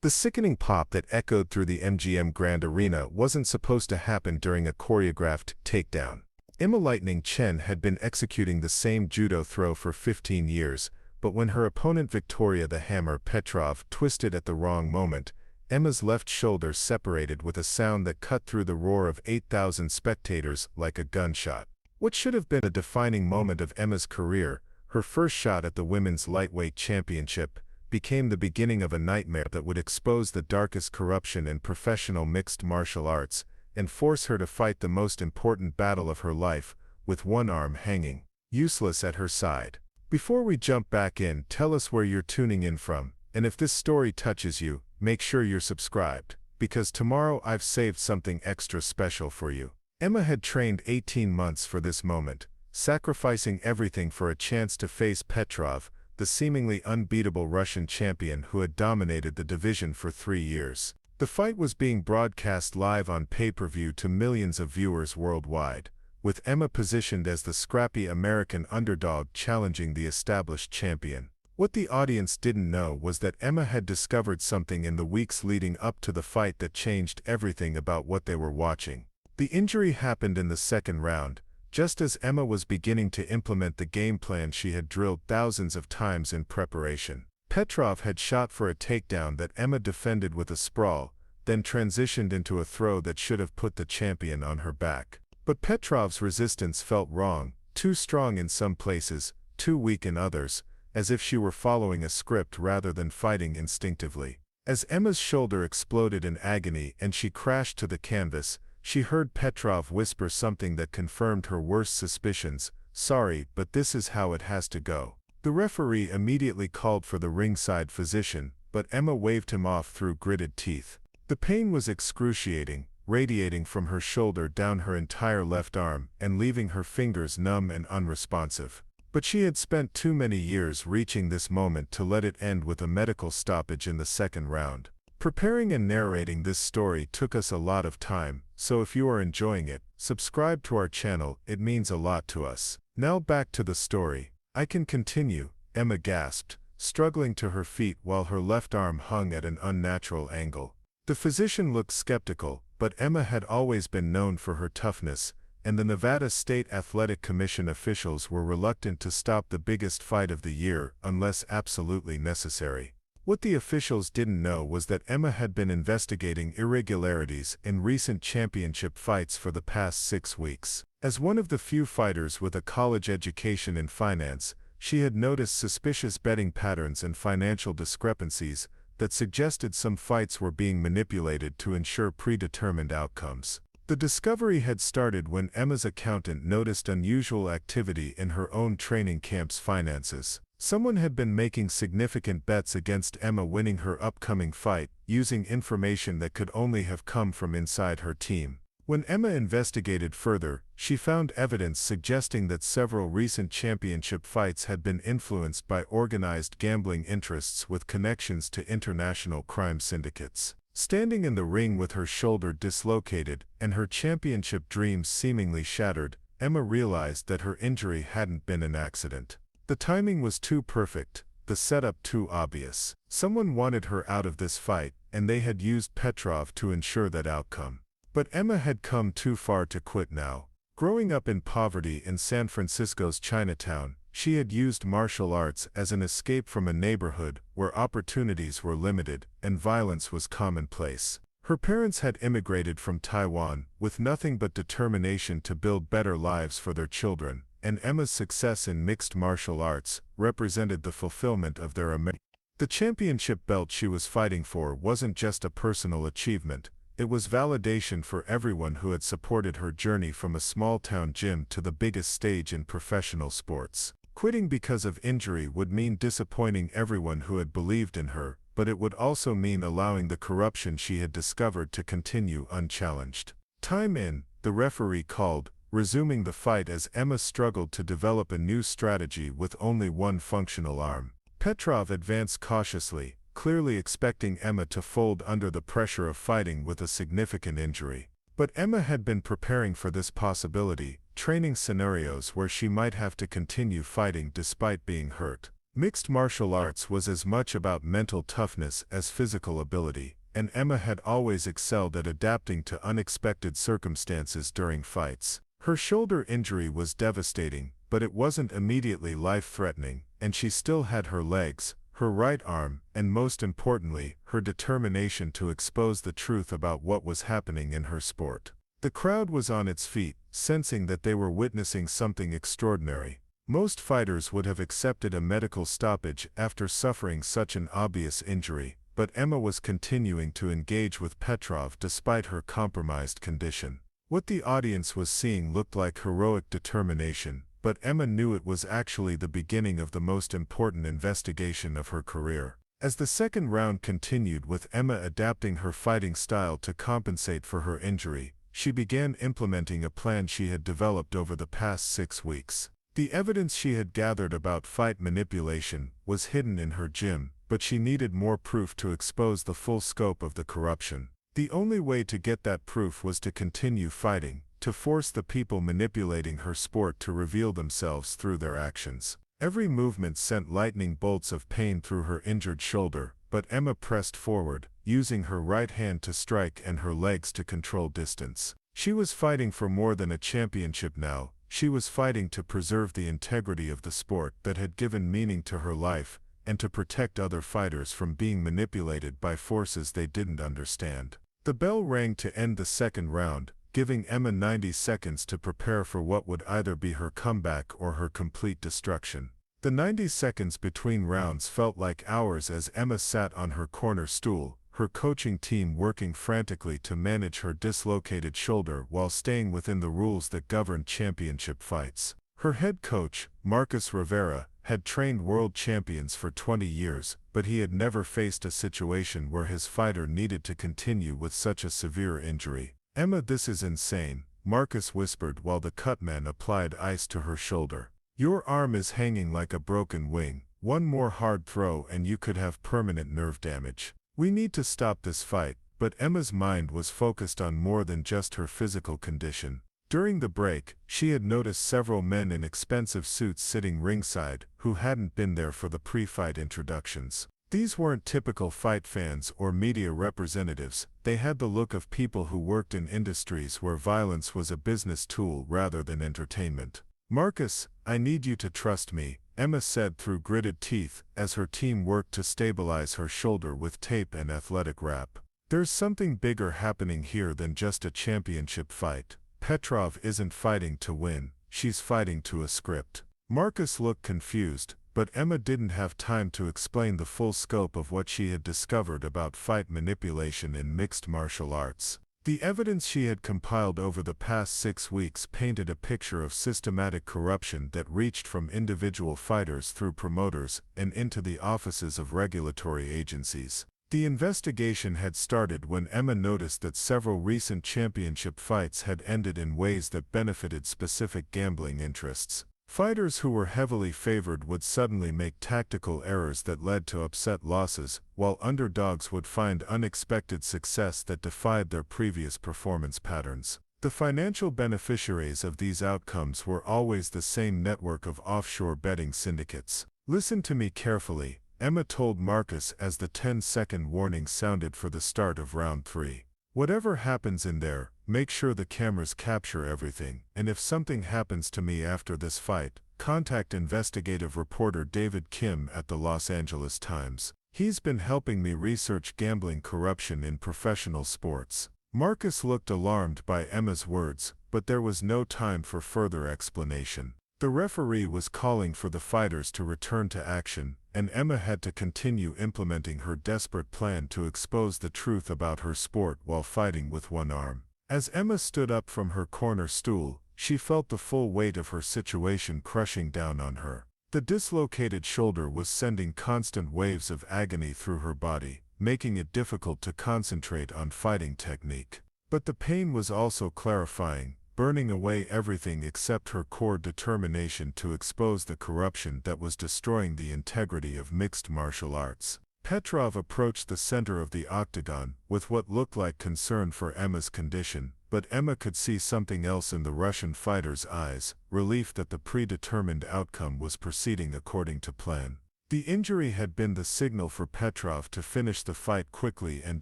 The sickening pop that echoed through the MGM Grand Arena wasn't supposed to happen during a choreographed takedown. Emma Lightning Chen had been executing the same judo throw for 15 years, but when her opponent Victoria the Hammer Petrov twisted at the wrong moment, Emma's left shoulder separated with a sound that cut through the roar of 8,000 spectators like a gunshot. What should have been a defining moment of Emma's career, her first shot at the Women's Lightweight Championship, became the beginning of a nightmare that would expose the darkest corruption in professional mixed martial arts and force her to fight the most important battle of her life, with one arm hanging, useless at her side. Before we jump back in, tell us where you're tuning in from, and if this story touches you, make sure you're subscribed, because tomorrow I've saved something extra special for you. Emma had trained 18 months for this moment, sacrificing everything for a chance to face Petrov, the seemingly unbeatable Russian champion who had dominated the division for 3 years. The fight was being broadcast live on pay-per-view to millions of viewers worldwide, with Emma positioned as the scrappy American underdog challenging the established champion. What the audience didn't know was that Emma had discovered something in the weeks leading up to the fight that changed everything about what they were watching. The injury happened in the second round, just as Emma was beginning to implement the game plan she had drilled thousands of times in preparation. Petrov had shot for a takedown that Emma defended with a sprawl, then transitioned into a throw that should have put the champion on her back. But Petrov's resistance felt wrong, too strong in some places, too weak in others, as if she were following a script rather than fighting instinctively. As Emma's shoulder exploded in agony and she crashed to the canvas, she heard Petrov whisper something that confirmed her worst suspicions: "Sorry, but this is how it has to go." The referee immediately called for the ringside physician, but Emma waved him off through gritted teeth. The pain was excruciating, radiating from her shoulder down her entire left arm and leaving her fingers numb and unresponsive. But she had spent too many years reaching this moment to let it end with a medical stoppage in the second round. Preparing and narrating this story took us a lot of time, so if you are enjoying it, subscribe to our channel, it means a lot to us. Now back to the story. "I can continue," Emma gasped, struggling to her feet while her left arm hung at an unnatural angle. The physician looked skeptical, but Emma had always been known for her toughness, and the Nevada State Athletic Commission officials were reluctant to stop the biggest fight of the year unless absolutely necessary. What the officials didn't know was that Emma had been investigating irregularities in recent championship fights for the past 6 weeks. As one of the few fighters with a college education in finance, she had noticed suspicious betting patterns and financial discrepancies that suggested some fights were being manipulated to ensure predetermined outcomes. The discovery had started when Emma's accountant noticed unusual activity in her own training camp's finances. Someone had been making significant bets against Emma winning her upcoming fight, using information that could only have come from inside her team. When Emma investigated further, she found evidence suggesting that several recent championship fights had been influenced by organized gambling interests with connections to international crime syndicates. Standing in the ring with her shoulder dislocated and her championship dreams seemingly shattered, Emma realized that her injury hadn't been an accident. The timing was too perfect, the setup too obvious. Someone wanted her out of this fight, and they had used Petrov to ensure that outcome. But Emma had come too far to quit now. Growing up in poverty in San Francisco's Chinatown, she had used martial arts as an escape from a neighborhood where opportunities were limited and violence was commonplace. Her parents had immigrated from Taiwan with nothing but determination to build better lives for their children, and Emma's success in mixed martial arts represented the fulfillment of their American. The championship belt she was fighting for wasn't just a personal achievement, it was validation for everyone who had supported her journey from a small-town gym to the biggest stage in professional sports. Quitting because of injury would mean disappointing everyone who had believed in her, but it would also mean allowing the corruption she had discovered to continue unchallenged. Time in, the referee called, resuming the fight as Emma struggled to develop a new strategy with only one functional arm. Petrov advanced cautiously, clearly expecting Emma to fold under the pressure of fighting with a significant injury. But Emma had been preparing for this possibility, training scenarios where she might have to continue fighting despite being hurt. Mixed martial arts was as much about mental toughness as physical ability, and Emma had always excelled at adapting to unexpected circumstances during fights. Her shoulder injury was devastating, but it wasn't immediately life-threatening, and she still had her legs, her right arm, and most importantly, her determination to expose the truth about what was happening in her sport. The crowd was on its feet, sensing that they were witnessing something extraordinary. Most fighters would have accepted a medical stoppage after suffering such an obvious injury, but Emma was continuing to engage with Petrov despite her compromised condition. What the audience was seeing looked like heroic determination, but Emma knew it was actually the beginning of the most important investigation of her career. As the second round continued with Emma adapting her fighting style to compensate for her injury, she began implementing a plan she had developed over the past 6 weeks. The evidence she had gathered about fight manipulation was hidden in her gym, but she needed more proof to expose the full scope of the corruption. The only way to get that proof was to continue fighting, to force the people manipulating her sport to reveal themselves through their actions. Every movement sent lightning bolts of pain through her injured shoulder, but Emma pressed forward, using her right hand to strike and her legs to control distance. She was fighting for more than a championship now. She was fighting to preserve the integrity of the sport that had given meaning to her life, and to protect other fighters from being manipulated by forces they didn't understand. The bell rang to end the second round, giving Emma 90 seconds to prepare for what would either be her comeback or her complete destruction. The 90 seconds between rounds felt like hours as Emma sat on her corner stool, her coaching team working frantically to manage her dislocated shoulder while staying within the rules that govern championship fights. Her head coach, Marcus Rivera, had trained world champions for 20 years, but he had never faced a situation where his fighter needed to continue with such a severe injury. "Emma, this is insane," Marcus whispered while the cutman applied ice to her shoulder. "Your arm is hanging like a broken wing. One more hard throw and you could have permanent nerve damage. We need to stop this fight," but Emma's mind was focused on more than just her physical condition. During the break, she had noticed several men in expensive suits sitting ringside who hadn't been there for the pre-fight introductions. These weren't typical fight fans or media representatives. They had the look of people who worked in industries where violence was a business tool rather than entertainment. "Marcus, I need you to trust me," Emma said through gritted teeth as her team worked to stabilize her shoulder with tape and athletic wrap. "There's something bigger happening here than just a championship fight. Petrov isn't fighting to win, she's fighting to a script." Marcus looked confused, but Emma didn't have time to explain the full scope of what she had discovered about fight manipulation in mixed martial arts. The evidence she had compiled over the past 6 weeks painted a picture of systematic corruption that reached from individual fighters through promoters and into the offices of regulatory agencies. The investigation had started when Emma noticed that several recent championship fights had ended in ways that benefited specific gambling interests. Fighters who were heavily favored would suddenly make tactical errors that led to upset losses, while underdogs would find unexpected success that defied their previous performance patterns. The financial beneficiaries of these outcomes were always the same network of offshore betting syndicates. "Listen to me carefully," Emma told Marcus as the 10-second warning sounded for the start of round 3. "Whatever happens in there, make sure the cameras capture everything, and if something happens to me after this fight, contact investigative reporter David Kim at the Los Angeles Times. He's been helping me research gambling corruption in professional sports." Marcus looked alarmed by Emma's words, but there was no time for further explanation. The referee was calling for the fighters to return to action, and Emma had to continue implementing her desperate plan to expose the truth about her sport while fighting with one arm. As Emma stood up from her corner stool, she felt the full weight of her situation crushing down on her. The dislocated shoulder was sending constant waves of agony through her body, making it difficult to concentrate on fighting technique. But the pain was also clarifying, burning away everything except her core determination to expose the corruption that was destroying the integrity of mixed martial arts. Petrov approached the center of the octagon with what looked like concern for Emma's condition, but Emma could see something else in the Russian fighter's eyes, relief that the predetermined outcome was proceeding according to plan. The injury had been the signal for Petrov to finish the fight quickly and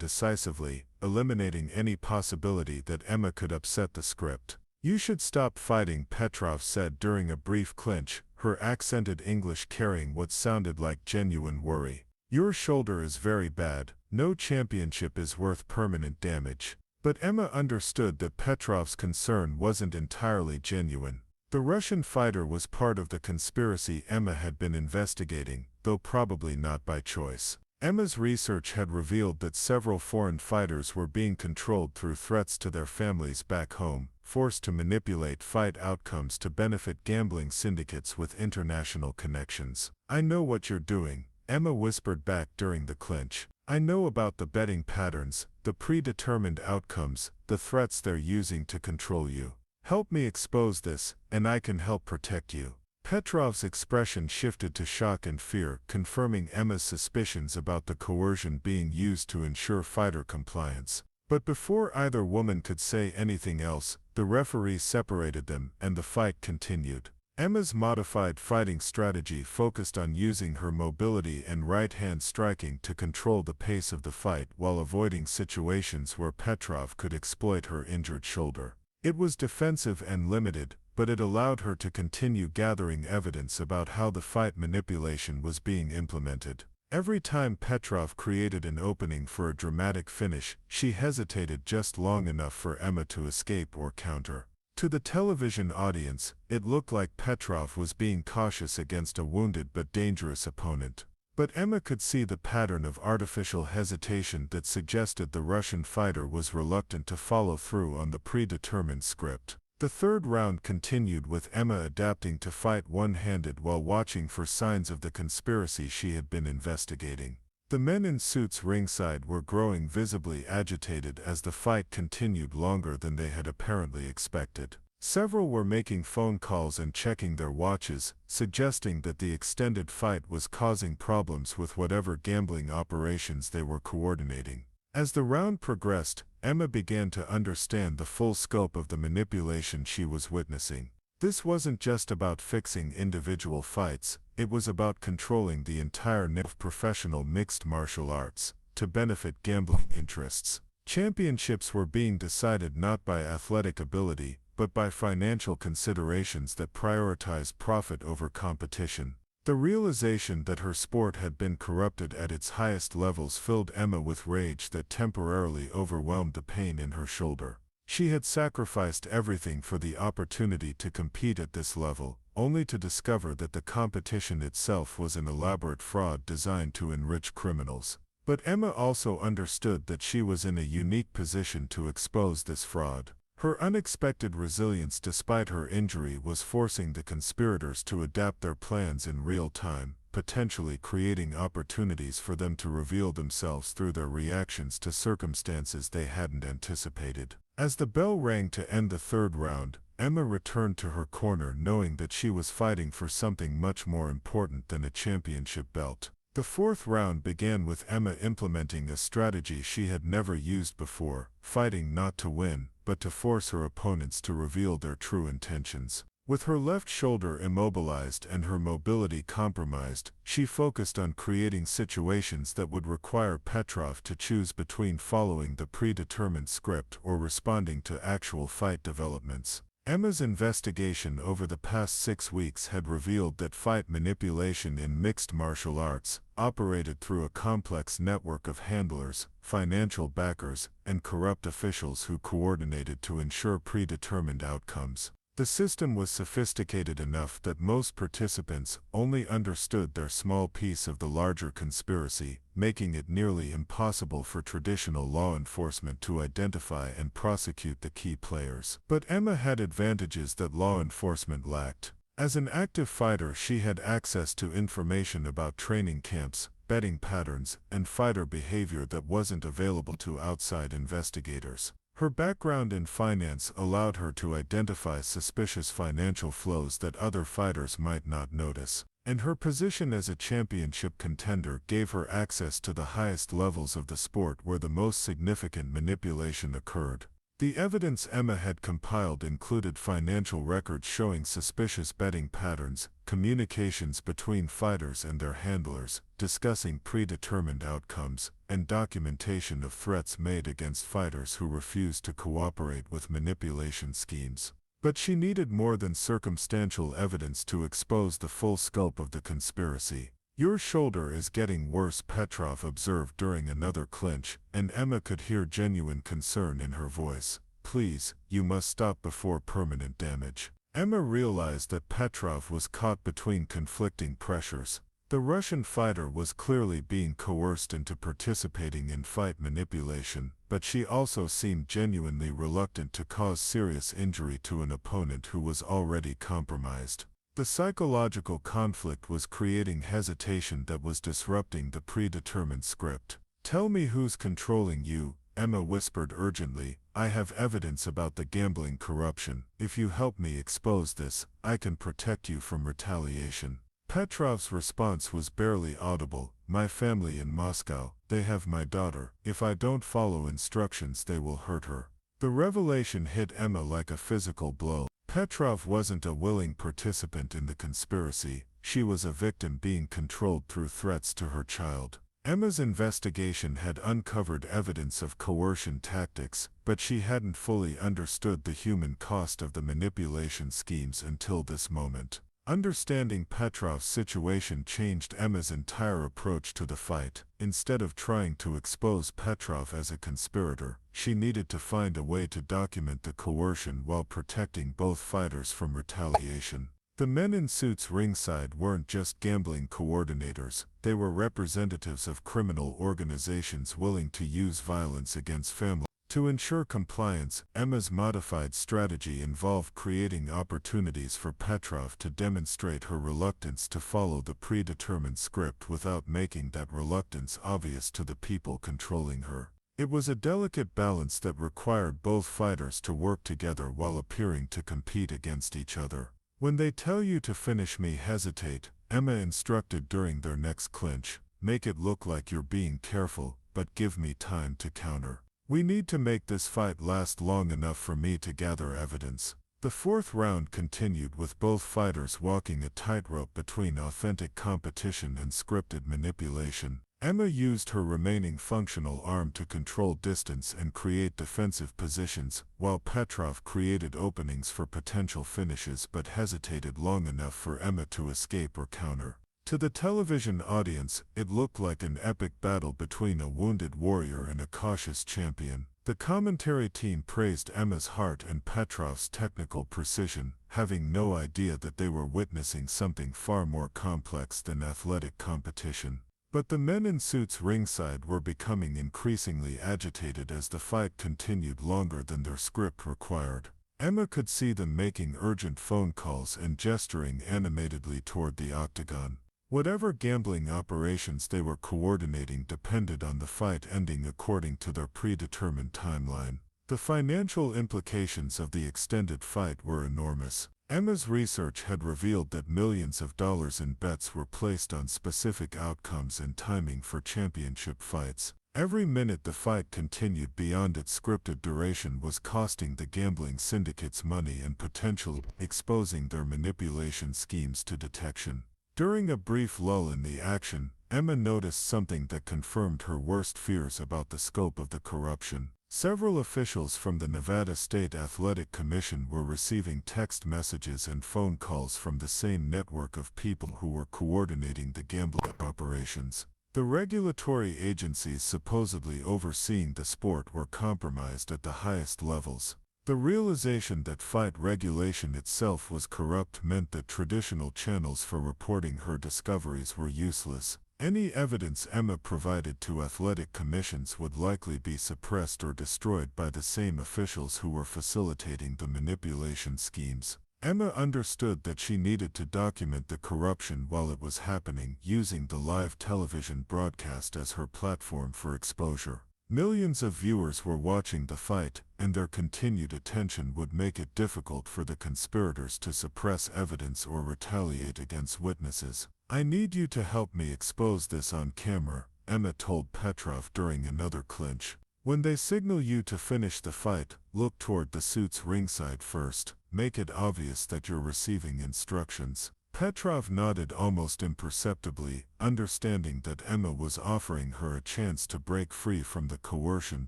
decisively, eliminating any possibility that Emma could upset the script. "You should stop fighting," Petrov said during a brief clinch, her accented English carrying what sounded like genuine worry. "Your shoulder is very bad. No championship is worth permanent damage." But Emma understood that Petrov's concern wasn't entirely genuine. The Russian fighter was part of the conspiracy Emma had been investigating, though probably not by choice. Emma's research had revealed that several foreign fighters were being controlled through threats to their families back home, forced to manipulate fight outcomes to benefit gambling syndicates with international connections. "I know what you're doing," Emma whispered back during the clinch. "I know about the betting patterns, the predetermined outcomes, the threats they're using to control you. Help me expose this, and I can help protect you." Petrov's expression shifted to shock and fear, confirming Emma's suspicions about the coercion being used to ensure fighter compliance. But before either woman could say anything else, the referee separated them, and the fight continued. Emma's modified fighting strategy focused on using her mobility and right-hand striking to control the pace of the fight while avoiding situations where Petrov could exploit her injured shoulder. It was defensive and limited, but it allowed her to continue gathering evidence about how the fight manipulation was being implemented. Every time Petrov created an opening for a dramatic finish, she hesitated just long enough for Emma to escape or counter. To the television audience, it looked like Petrov was being cautious against a wounded but dangerous opponent. But Emma could see the pattern of artificial hesitation that suggested the Russian fighter was reluctant to follow through on the predetermined script. The third round continued with Emma adapting to fight one-handed while watching for signs of the conspiracy she had been investigating. The men in suits ringside were growing visibly agitated as the fight continued longer than they had apparently expected. Several were making phone calls and checking their watches, suggesting that the extended fight was causing problems with whatever gambling operations they were coordinating. As the round progressed, Emma began to understand the full scope of the manipulation she was witnessing. This wasn't just about fixing individual fights, it was about controlling the entire net of professional mixed martial arts, to benefit gambling interests. Championships were being decided not by athletic ability, but by financial considerations that prioritized profit over competition. The realization that her sport had been corrupted at its highest levels filled Emma with rage that temporarily overwhelmed the pain in her shoulder. She had sacrificed everything for the opportunity to compete at this level, only to discover that the competition itself was an elaborate fraud designed to enrich criminals. But Emma also understood that she was in a unique position to expose this fraud. Her unexpected resilience despite her injury was forcing the conspirators to adapt their plans in real time, potentially creating opportunities for them to reveal themselves through their reactions to circumstances they hadn't anticipated. As the bell rang to end the third round, Emma returned to her corner knowing that she was fighting for something much more important than a championship belt. The fourth round began with Emma implementing a strategy she had never used before, fighting not to win, but to force her opponents to reveal their true intentions. With her left shoulder immobilized and her mobility compromised, she focused on creating situations that would require Petrov to choose between following the predetermined script or responding to actual fight developments. Emma's investigation over the past 6 weeks had revealed that fight manipulation in mixed martial arts operated through a complex network of handlers, financial backers, and corrupt officials who coordinated to ensure predetermined outcomes. The system was sophisticated enough that most participants only understood their small piece of the larger conspiracy, making it nearly impossible for traditional law enforcement to identify and prosecute the key players. But Emma had advantages that law enforcement lacked. As an active fighter, she had access to information about training camps, betting patterns, and fighter behavior that wasn't available to outside investigators. Her background in finance allowed her to identify suspicious financial flows that other fighters might not notice, and her position as a championship contender gave her access to the highest levels of the sport where the most significant manipulation occurred. The evidence Emma had compiled included financial records showing suspicious betting patterns, communications between fighters and their handlers, discussing predetermined outcomes, and documentation of threats made against fighters who refused to cooperate with manipulation schemes. But she needed more than circumstantial evidence to expose the full scope of the conspiracy. "Your shoulder is getting worse," Petrov observed during another clinch, and Emma could hear genuine concern in her voice. "Please, you must stop before permanent damage." Emma realized that Petrov was caught between conflicting pressures. The Russian fighter was clearly being coerced into participating in fight manipulation, but she also seemed genuinely reluctant to cause serious injury to an opponent who was already compromised. The psychological conflict was creating hesitation that was disrupting the predetermined script. "Tell me who's controlling you," Emma whispered urgently. "I have evidence about the gambling corruption. If you help me expose this, I can protect you from retaliation." Petrov's response was barely audible. "My family in Moscow, they have my daughter. If I don't follow instructions, they will hurt her." The revelation hit Emma like a physical blow. Petrov wasn't a willing participant in the conspiracy. She was a victim being controlled through threats to her child. Emma's investigation had uncovered evidence of coercion tactics, but she hadn't fully understood the human cost of the manipulation schemes until this moment. Understanding Petrov's situation changed Emma's entire approach to the fight. Instead of trying to expose Petrov as a conspirator, she needed to find a way to document the coercion while protecting both fighters from retaliation. The men in suits ringside weren't just gambling coordinators, they were representatives of criminal organizations willing to use violence against families. To ensure compliance, Emma's modified strategy involved creating opportunities for Petrov to demonstrate her reluctance to follow the predetermined script without making that reluctance obvious to the people controlling her. It was a delicate balance that required both fighters to work together while appearing to compete against each other. "When they tell you to finish me, hesitate," Emma instructed during their next clinch. "Make it look like you're being careful, but give me time to counter. We need to make this fight last long enough for me to gather evidence." The fourth round continued with both fighters walking a tightrope between authentic competition and scripted manipulation. Emma used her remaining functional arm to control distance and create defensive positions, while Petrov created openings for potential finishes but hesitated long enough for Emma to escape or counter. To the television audience, it looked like an epic battle between a wounded warrior and a cautious champion. The commentary team praised Emma's heart and Petrov's technical precision, having no idea that they were witnessing something far more complex than athletic competition. But the men in suits ringside were becoming increasingly agitated as the fight continued longer than their script required. Emma could see them making urgent phone calls and gesturing animatedly toward the octagon. Whatever gambling operations they were coordinating depended on the fight ending according to their predetermined timeline. The financial implications of the extended fight were enormous. Emma's research had revealed that millions of dollars in bets were placed on specific outcomes and timing for championship fights. Every minute the fight continued beyond its scripted duration was costing the gambling syndicates money and potentially exposing their manipulation schemes to detection. During a brief lull in the action, Emma noticed something that confirmed her worst fears about the scope of the corruption. Several officials from the Nevada State Athletic Commission were receiving text messages and phone calls from the same network of people who were coordinating the gambling operations. The regulatory agencies supposedly overseeing the sport were compromised at the highest levels. The realization that fight regulation itself was corrupt meant that traditional channels for reporting her discoveries were useless. Any evidence Emma provided to athletic commissions would likely be suppressed or destroyed by the same officials who were facilitating the manipulation schemes. Emma understood that she needed to document the corruption while it was happening, using the live television broadcast as her platform for exposure. Millions of viewers were watching the fight, and their continued attention would make it difficult for the conspirators to suppress evidence or retaliate against witnesses. "I need you to help me expose this on camera," Emma told Petrov during another clinch. When they signal you to finish the fight, look toward the suit's ringside first. Make it obvious that you're receiving instructions. Petrov nodded almost imperceptibly, understanding that Emma was offering her a chance to break free from the coercion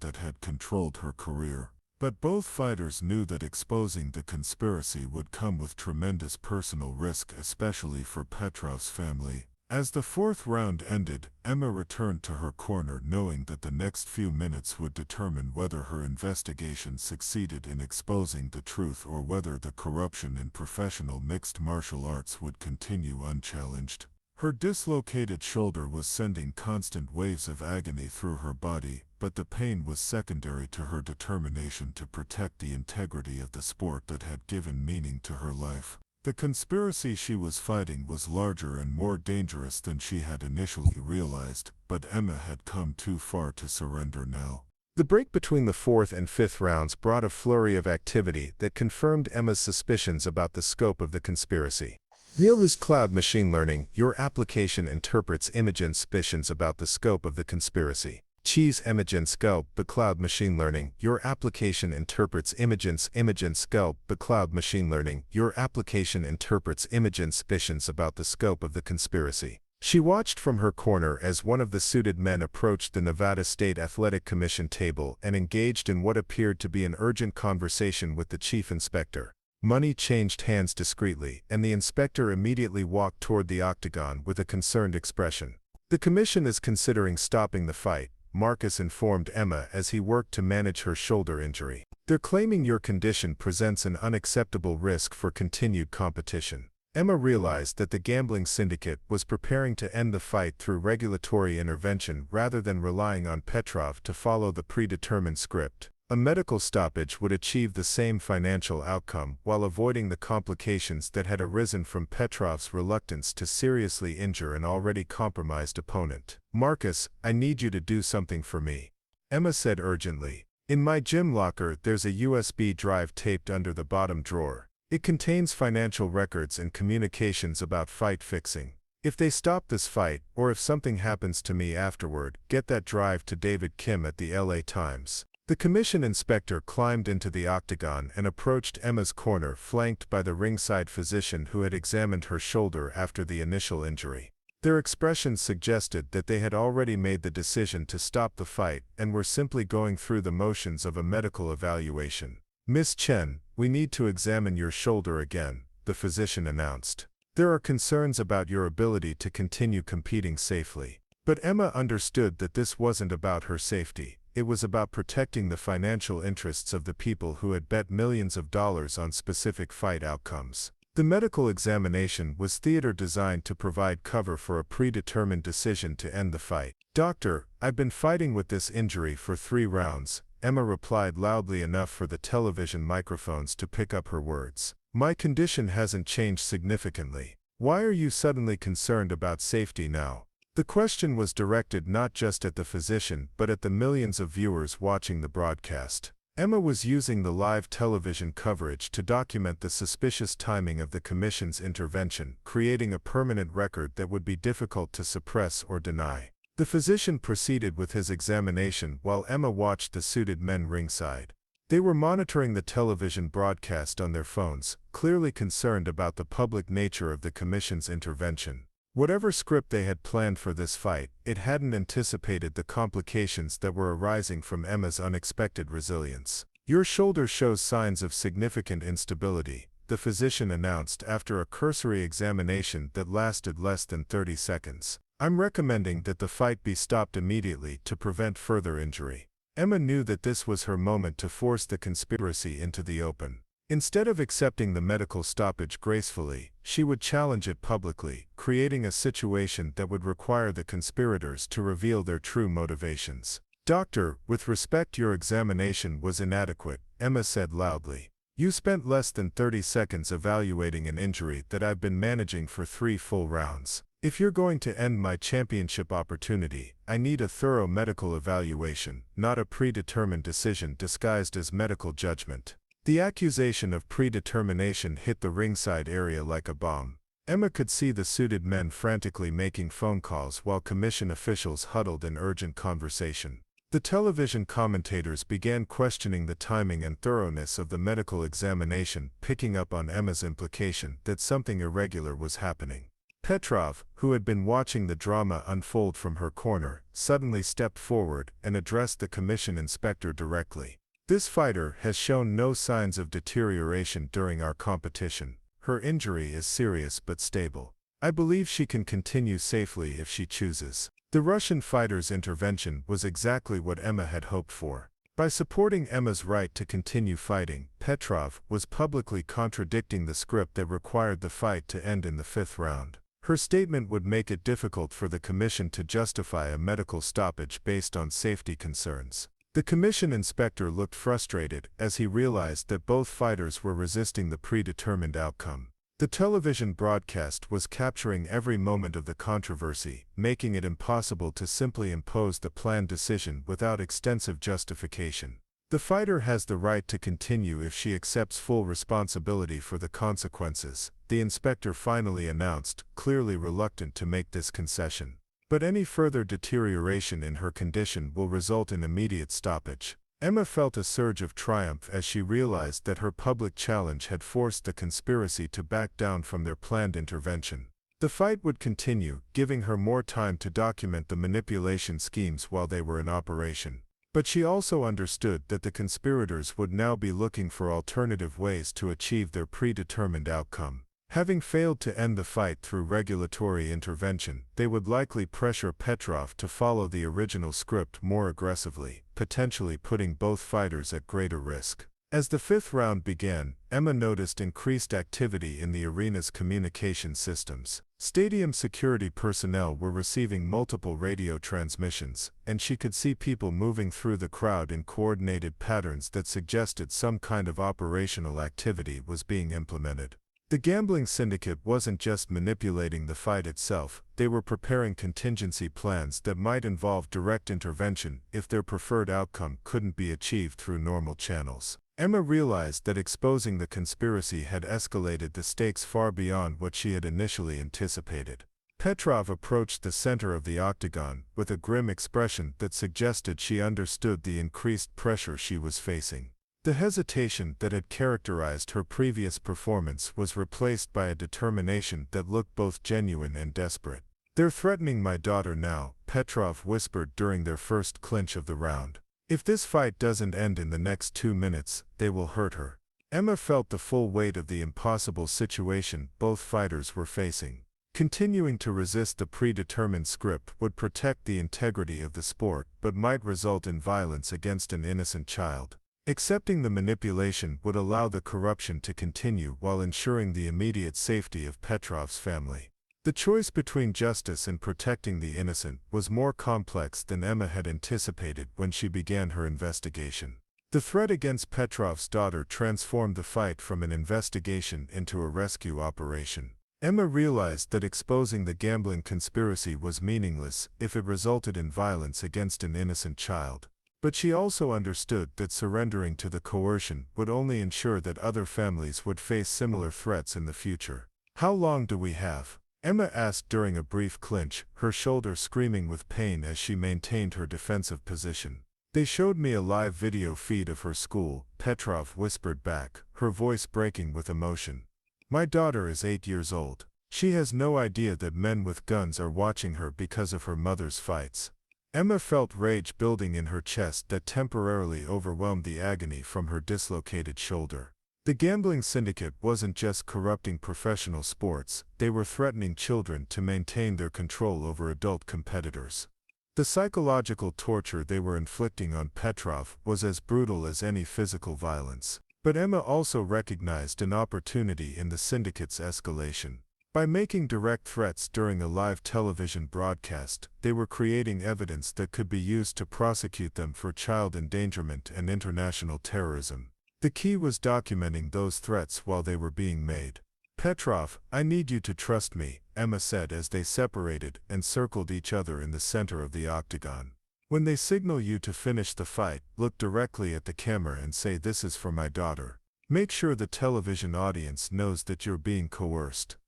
that had controlled her career. But both fighters knew that exposing the conspiracy would come with tremendous personal risk, especially for Petrov's family. As the fourth round ended, Emma returned to her corner knowing that the next few minutes would determine whether her investigation succeeded in exposing the truth or whether the corruption in professional mixed martial arts would continue unchallenged. Her dislocated shoulder was sending constant waves of agony through her body, but the pain was secondary to her determination to protect the integrity of the sport that had given meaning to her life. The conspiracy she was fighting was larger and more dangerous than she had initially realized, but Emma had come too far to surrender now. The break between the fourth and fifth rounds brought a flurry of activity that confirmed Emma's suspicions about the scope of the conspiracy. Neil's cloud machine learning, your application interprets Imogen's suspicions about the scope of the conspiracy. Cheese Imogen scope, but cloud machine learning, your application interprets Imogen's scope, but cloud machine learning, your application interprets Imogen's suspicions about the scope of the conspiracy. She watched from her corner as one of the suited men approached the Nevada State Athletic Commission table and engaged in what appeared to be an urgent conversation with the chief inspector. Money changed hands discreetly, and the inspector immediately walked toward the octagon with a concerned expression. The commission is considering stopping the fight, Marcus informed Emma as he worked to manage her shoulder injury. They're claiming your condition presents an unacceptable risk for continued competition. Emma realized that the gambling syndicate was preparing to end the fight through regulatory intervention rather than relying on Petrov to follow the predetermined script. A medical stoppage would achieve the same financial outcome while avoiding the complications that had arisen from Petrov's reluctance to seriously injure an already compromised opponent. Marcus, I need you to do something for me, Emma said urgently. In my gym locker there's a USB drive taped under the bottom drawer. It contains financial records and communications about fight fixing. If they stop this fight, or if something happens to me afterward, get that drive to David Kim at the LA Times. The commission inspector climbed into the octagon and approached Emma's corner, flanked by the ringside physician who had examined her shoulder after the initial injury. Their expressions suggested that they had already made the decision to stop the fight and were simply going through the motions of a medical evaluation. Miss Chen, we need to examine your shoulder again, the physician announced. There are concerns about your ability to continue competing safely. But Emma understood that this wasn't about her safety. It was about protecting the financial interests of the people who had bet millions of dollars on specific fight outcomes. The medical examination was theater designed to provide cover for a predetermined decision to end the fight. Doctor, I've been fighting with this injury for 3 rounds, Emma replied loudly enough for the television microphones to pick up her words. My condition hasn't changed significantly. Why are you suddenly concerned about safety now? The question was directed not just at the physician but at the millions of viewers watching the broadcast. Emma was using the live television coverage to document the suspicious timing of the commission's intervention, creating a permanent record that would be difficult to suppress or deny. The physician proceeded with his examination while Emma watched the suited men ringside. They were monitoring the television broadcast on their phones, clearly concerned about the public nature of the commission's intervention. Whatever script they had planned for this fight, it hadn't anticipated the complications that were arising from Emma's unexpected resilience. Your shoulder shows signs of significant instability, the physician announced after a cursory examination that lasted less than 30 seconds. I'm recommending that the fight be stopped immediately to prevent further injury. Emma knew that this was her moment to force the conspiracy into the open. Instead of accepting the medical stoppage gracefully, she would challenge it publicly, creating a situation that would require the conspirators to reveal their true motivations. Doctor, with respect, your examination was inadequate, Emma said loudly. You spent less than 30 seconds evaluating an injury that I've been managing for 3 full rounds. If you're going to end my championship opportunity, I need a thorough medical evaluation, not a predetermined decision disguised as medical judgment. The accusation of predetermination hit the ringside area like a bomb. Emma could see the suited men frantically making phone calls while commission officials huddled in urgent conversation. The television commentators began questioning the timing and thoroughness of the medical examination, picking up on Emma's implication that something irregular was happening. Petrov, who had been watching the drama unfold from her corner, suddenly stepped forward and addressed the commission inspector directly. "This fighter has shown no signs of deterioration during our competition. Her injury is serious but stable. I believe she can continue safely if she chooses." The Russian fighter's intervention was exactly what Emma had hoped for. By supporting Emma's right to continue fighting, Petrov was publicly contradicting the script that required the fight to end in the 5th round. Her statement would make it difficult for the commission to justify a medical stoppage based on safety concerns. The commission inspector looked frustrated as he realized that both fighters were resisting the predetermined outcome. The television broadcast was capturing every moment of the controversy, making it impossible to simply impose the planned decision without extensive justification. "The fighter has the right to continue if she accepts full responsibility for the consequences," the inspector finally announced, clearly reluctant to make this concession. "But any further deterioration in her condition will result in immediate stoppage." Emma felt a surge of triumph as she realized that her public challenge had forced the conspiracy to back down from their planned intervention. The fight would continue, giving her more time to document the manipulation schemes while they were in operation. But she also understood that the conspirators would now be looking for alternative ways to achieve their predetermined outcome. Having failed to end the fight through regulatory intervention, they would likely pressure Petrov to follow the original script more aggressively, potentially putting both fighters at greater risk. As the 5th round began, Emma noticed increased activity in the arena's communication systems. Stadium security personnel were receiving multiple radio transmissions, and she could see people moving through the crowd in coordinated patterns that suggested some kind of operational activity was being implemented. The gambling syndicate wasn't just manipulating the fight itself, they were preparing contingency plans that might involve direct intervention if their preferred outcome couldn't be achieved through normal channels. Emma realized that exposing the conspiracy had escalated the stakes far beyond what she had initially anticipated. Petrov approached the center of the octagon with a grim expression that suggested she understood the increased pressure she was facing. The hesitation that had characterized her previous performance was replaced by a determination that looked both genuine and desperate. "They're threatening my daughter now," Petrov whispered during their first clinch of the round. "If this fight doesn't end in the next 2 minutes, they will hurt her." Emma felt the full weight of the impossible situation both fighters were facing. Continuing to resist the predetermined script would protect the integrity of the sport but might result in violence against an innocent child. Accepting the manipulation would allow the corruption to continue while ensuring the immediate safety of Petrov's family. The choice between justice and protecting the innocent was more complex than Emma had anticipated when she began her investigation. The threat against Petrov's daughter transformed the fight from an investigation into a rescue operation. Emma realized that exposing the gambling conspiracy was meaningless if it resulted in violence against an innocent child. But she also understood that surrendering to the coercion would only ensure that other families would face similar threats in the future. "How long do we have?" Emma asked during a brief clinch, her shoulder screaming with pain as she maintained her defensive position. "They showed me a live video feed of her school," Petrov whispered back, her voice breaking with emotion. "My daughter is 8 years old. She has no idea that men with guns are watching her because of her mother's fights." Emma felt rage building in her chest that temporarily overwhelmed the agony from her dislocated shoulder. The gambling syndicate wasn't just corrupting professional sports, they were threatening children to maintain their control over adult competitors. The psychological torture they were inflicting on Petrov was as brutal as any physical violence. But Emma also recognized an opportunity in the syndicate's escalation. By making direct threats during a live television broadcast, they were creating evidence that could be used to prosecute them for child endangerment and international terrorism. The key was documenting those threats while they were being made. "Petrov, I need you to trust me," Emma said as they separated and circled each other in the center of the octagon. "When they signal you to finish the fight, look directly at the camera and say, 'This is for my daughter.' Make sure the television audience knows that you're being coerced."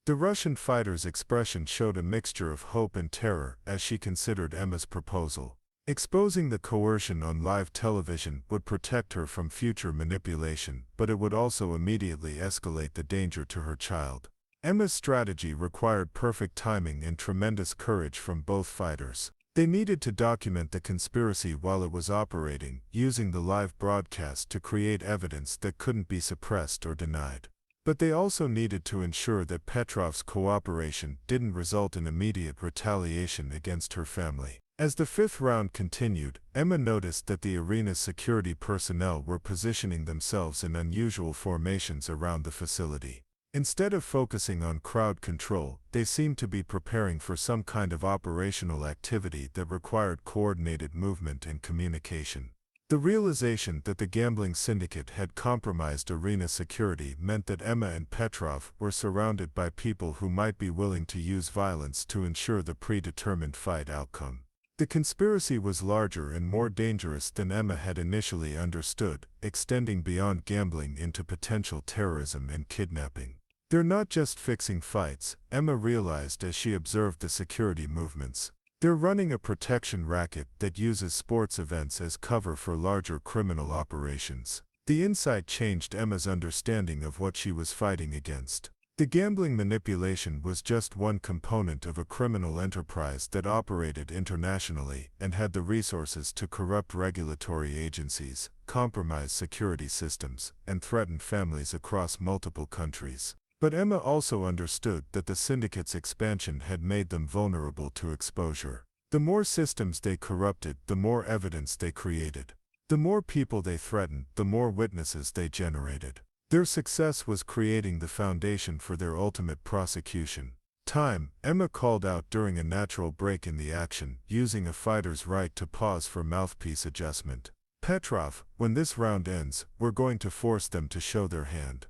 The Russian fighter's expression showed a mixture of hope and terror as she considered Emma's proposal. Exposing the coercion on live television would protect her from future manipulation, but it would also immediately escalate the danger to her child. Emma's strategy required perfect timing and tremendous courage from both fighters. They needed to document the conspiracy while it was operating, using the live broadcast to create evidence that couldn't be suppressed or denied. But they also needed to ensure that Petrov's cooperation didn't result in immediate retaliation against her family. As the fifth round continued, Emma noticed that the arena's security personnel were positioning themselves in unusual formations around the facility. Instead of focusing on crowd control, they seemed to be preparing for some kind of operational activity that required coordinated movement and communication. The realization that the gambling syndicate had compromised arena security meant that Emma and Petrov were surrounded by people who might be willing to use violence to ensure the predetermined fight outcome. The conspiracy was larger and more dangerous than Emma had initially understood, extending beyond gambling into potential terrorism and kidnapping. They're not just fixing fights, Emma realized as she observed the security movements. They're running a protection racket that uses sports events as cover for larger criminal operations. The insight changed Emma's understanding of what she was fighting against. The gambling manipulation was just one component of a criminal enterprise that operated internationally and had the resources to corrupt regulatory agencies, compromise security systems, and threaten families across multiple countries. But Emma also understood that the syndicate's expansion had made them vulnerable to exposure. The more systems they corrupted, the more evidence they created. The more people they threatened, the more witnesses they generated. Their success was creating the foundation for their ultimate prosecution. Time, Emma called out during a natural break in the action, using a fighter's right to pause for mouthpiece adjustment. Petrov, when this round ends, we're going to force them to show their hand.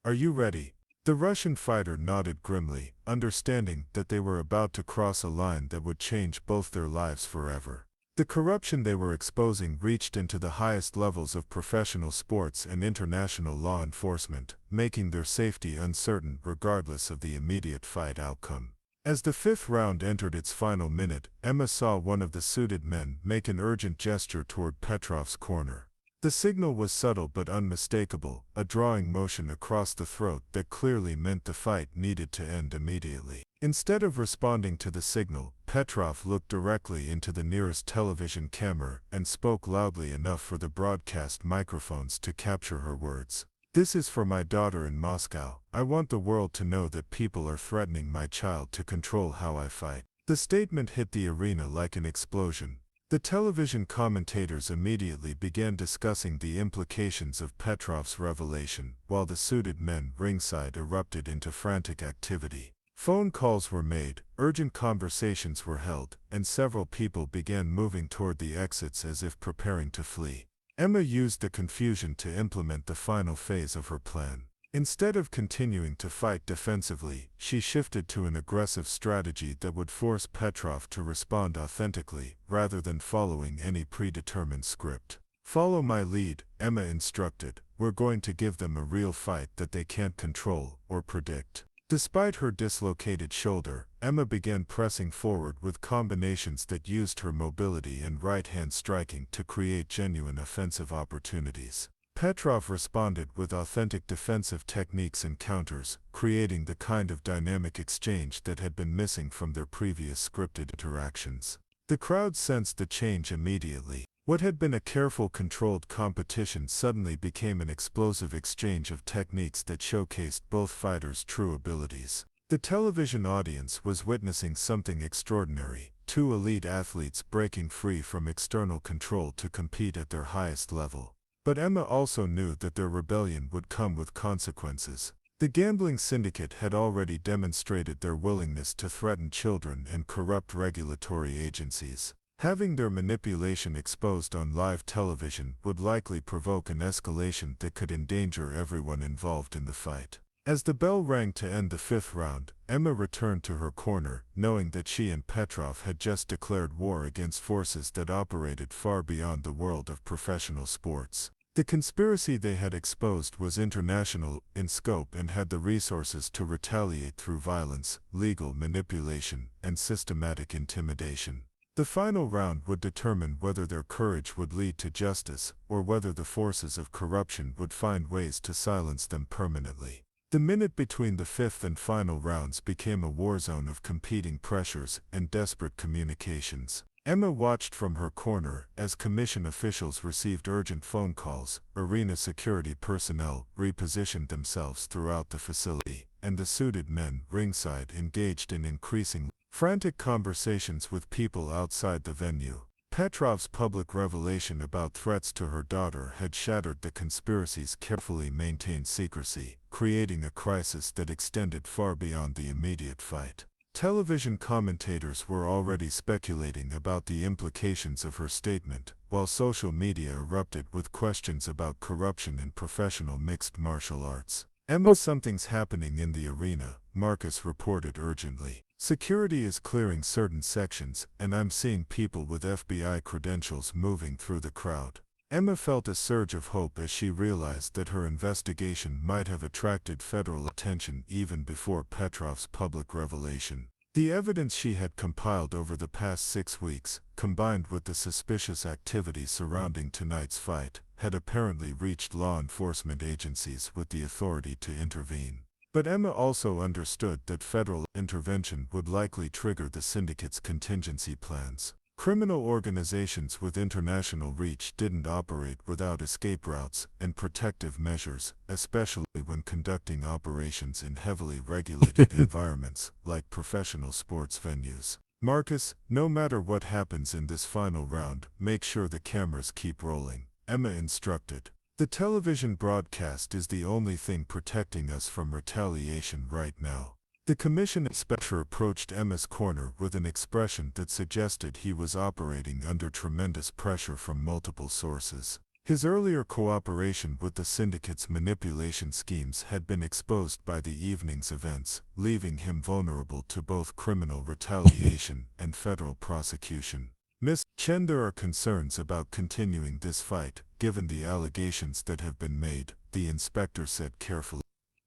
Are you ready? The Russian fighter nodded grimly, understanding that they were about to cross a line that would change both their lives forever. The corruption they were exposing reached into the highest levels of professional sports and international law enforcement, making their safety uncertain regardless of the immediate fight outcome. As the fifth round entered its final minute, Emma saw one of the suited men make an urgent gesture toward Petrov's corner. The signal was subtle but unmistakable, a drawing motion across the throat that clearly meant the fight needed to end immediately. Instead of responding to the signal, Petrov looked directly into the nearest television camera and spoke loudly enough for the broadcast microphones to capture her words. "This is for my daughter in Moscow. I want the world to know that people are threatening my child to control how I fight." The statement hit the arena like an explosion. The television commentators immediately began discussing the implications of Petrov's revelation, while the suited men ringside erupted into frantic activity. Phone calls were made, urgent conversations were held, and several people began moving toward the exits as if preparing to flee. Emma used the confusion to implement the final phase of her plan. Instead of continuing to fight defensively, she shifted to an aggressive strategy that would force Petrov to respond authentically, rather than following any predetermined script. "Follow my lead," Emma instructed. "We're going to give them a real fight that they can't control or predict." Despite her dislocated shoulder, Emma began pressing forward with combinations that used her mobility and right-hand striking to create genuine offensive opportunities. Petrov responded with authentic defensive techniques and counters, creating the kind of dynamic exchange that had been missing from their previous scripted interactions. The crowd sensed the change immediately. What had been a careful, controlled competition suddenly became an explosive exchange of techniques that showcased both fighters' true abilities. The television audience was witnessing something extraordinary: two elite athletes breaking free from external control to compete at their highest level. But Emma also knew that their rebellion would come with consequences. The gambling syndicate had already demonstrated their willingness to threaten children and corrupt regulatory agencies. Having their manipulation exposed on live television would likely provoke an escalation that could endanger everyone involved in the fight. As the bell rang to end the fifth round, Emma returned to her corner, knowing that she and Petrov had just declared war against forces that operated far beyond the world of professional sports. The conspiracy they had exposed was international in scope and had the resources to retaliate through violence, legal manipulation, and systematic intimidation. The final round would determine whether their courage would lead to justice, or whether the forces of corruption would find ways to silence them permanently. The minute between the fifth and final rounds became a war zone of competing pressures and desperate communications. Emma watched from her corner as commission officials received urgent phone calls, arena security personnel repositioned themselves throughout the facility, and the suited men ringside engaged in increasingly frantic conversations with people outside the venue. Petrov's public revelation about threats to her daughter had shattered the conspiracy's carefully maintained secrecy, creating a crisis that extended far beyond the immediate fight. Television commentators were already speculating about the implications of her statement, while social media erupted with questions about corruption in professional mixed martial arts. "Emma, something's happening in the arena," Marcus reported urgently. "Security is clearing certain sections, and I'm seeing people with FBI credentials moving through the crowd." Emma felt a surge of hope as she realized that her investigation might have attracted federal attention even before Petrov's public revelation. The evidence she had compiled over the past 6 weeks, combined with the suspicious activity surrounding tonight's fight, had apparently reached law enforcement agencies with the authority to intervene. But Emma also understood that federal intervention would likely trigger the syndicate's contingency plans. Criminal organizations with international reach didn't operate without escape routes and protective measures, especially when conducting operations in heavily regulated environments like professional sports venues. "Marcus, no matter what happens in this final round, make sure the cameras keep rolling," Emma instructed. "The television broadcast is the only thing protecting us from retaliation right now." The commission inspector approached Emma's corner with an expression that suggested he was operating under tremendous pressure from multiple sources. His earlier cooperation with the syndicate's manipulation schemes had been exposed by the evening's events, leaving him vulnerable to both criminal retaliation and federal prosecution. "Miss Chen, there are concerns about continuing this fight, given the allegations that have been made," the inspector said carefully.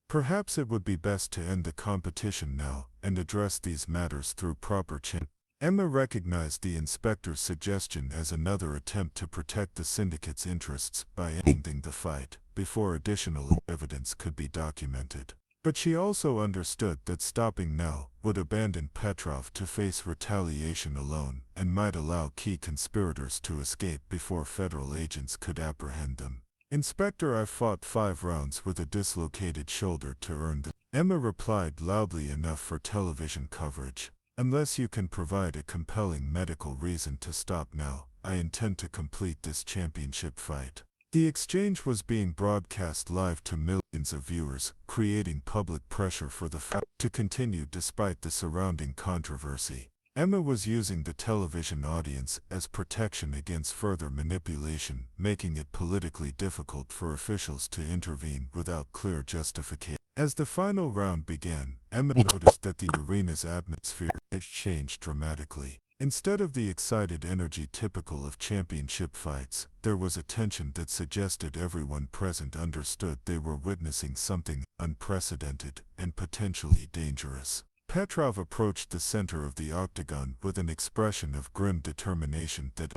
"Perhaps it would be best to end the competition now and address these matters through proper channels." Emma recognized the inspector's suggestion as another attempt to protect the syndicate's interests by ending the fight before additional evidence could be documented. But she also understood that stopping now would abandon Petrov to face retaliation alone and might allow key conspirators to escape before federal agents could apprehend them. "Inspector, I've fought 5 rounds with a dislocated shoulder to earn this," Emma replied loudly enough for television coverage. "Unless you can provide a compelling medical reason to stop now, I intend to complete this championship fight." The exchange was being broadcast live to millions of viewers, creating public pressure for the fight to continue despite the surrounding controversy. Emma was using the television audience as protection against further manipulation, making it politically difficult for officials to intervene without clear justification. As the final round began, Emma noticed that the arena's atmosphere had changed dramatically. Instead of the excited energy typical of championship fights, there was a tension that suggested everyone present understood they were witnessing something unprecedented and potentially dangerous. Petrov approached the center of the octagon with an expression of grim determination that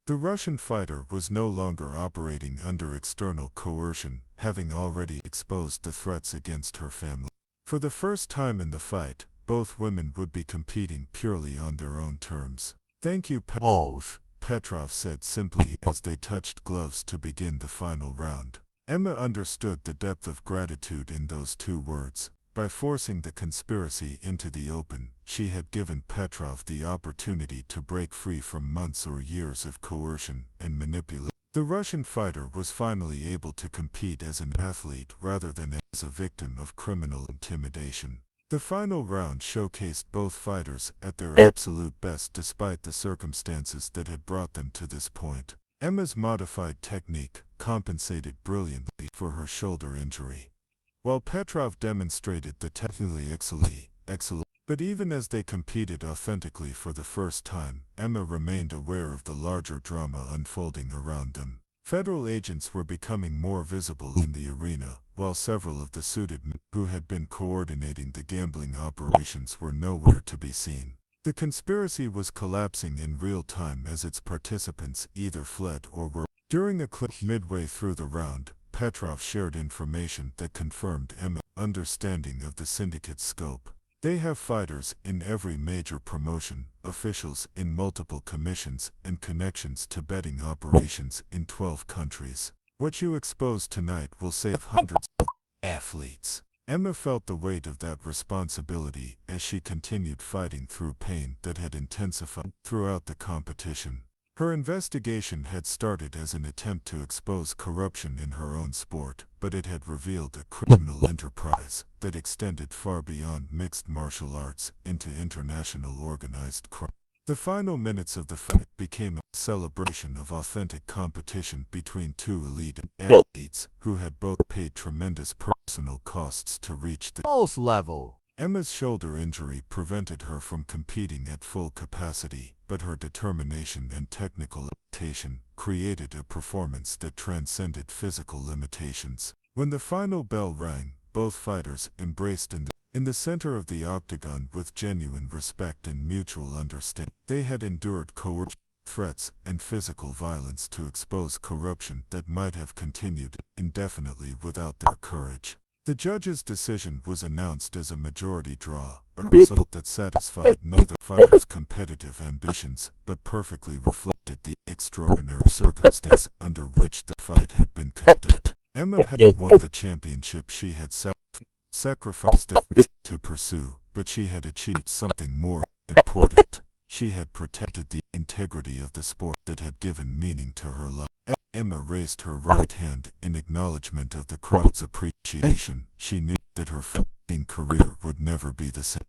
the Russian fighter was no longer operating under external coercion, having already exposed the threats against her family. For the first time in the fight, both women would be competing purely on their own terms. "Thank you, Petrov said simply as they touched gloves to begin the final round. Emma understood the depth of gratitude in those 2 words. By forcing the conspiracy into the open, she had given Petrov the opportunity to break free from months or years of coercion and manipulation. The Russian fighter was finally able to compete as an athlete rather than as a victim of criminal intimidation. The final round showcased both fighters at their absolute best despite the circumstances that had brought them to this point. Emma's modified technique compensated brilliantly for her shoulder injury, while Petrov demonstrated the technically excellent. But even as they competed authentically for the first time, Emma remained aware of the larger drama unfolding around them. Federal agents were becoming more visible in the arena, while several of the suited men who had been coordinating the gambling operations were nowhere to be seen. The conspiracy was collapsing in real time as its participants either fled or were. During a clip midway through the round, Petrov shared information that confirmed Emma's understanding of the syndicate's scope. They have fighters in every major promotion, officials in multiple commissions, and connections to betting operations in 12 countries. What you expose tonight will save hundreds of athletes. Emma felt the weight of that responsibility as she continued fighting through pain that had intensified throughout the competition. Her investigation had started as an attempt to expose corruption in her own sport, but it had revealed a criminal enterprise that extended far beyond mixed martial arts into international organized crime. The final minutes of the fight became a celebration of authentic competition between two elite athletes who had both paid tremendous personal costs to reach the pulse level. Emma's shoulder injury prevented her from competing at full capacity, but her determination and technical adaptation created a performance that transcended physical limitations. When the final bell rang, both fighters embraced in the center of the octagon with genuine respect and mutual understanding. They had endured coercion, threats, and physical violence to expose corruption that might have continued indefinitely without their courage. The judge's decision was announced as a majority draw, a result that satisfied neither fighter's competitive ambitions, but perfectly reflected the extraordinary circumstances under which the fight had been conducted. Emma had won the championship she had sacrificed everything to pursue, but she had achieved something more important. She had protected the integrity of the sport that had given meaning to her life. Emma raised her right hand in acknowledgement of the crowd's appreciation. She knew that her fighting career would never be the same.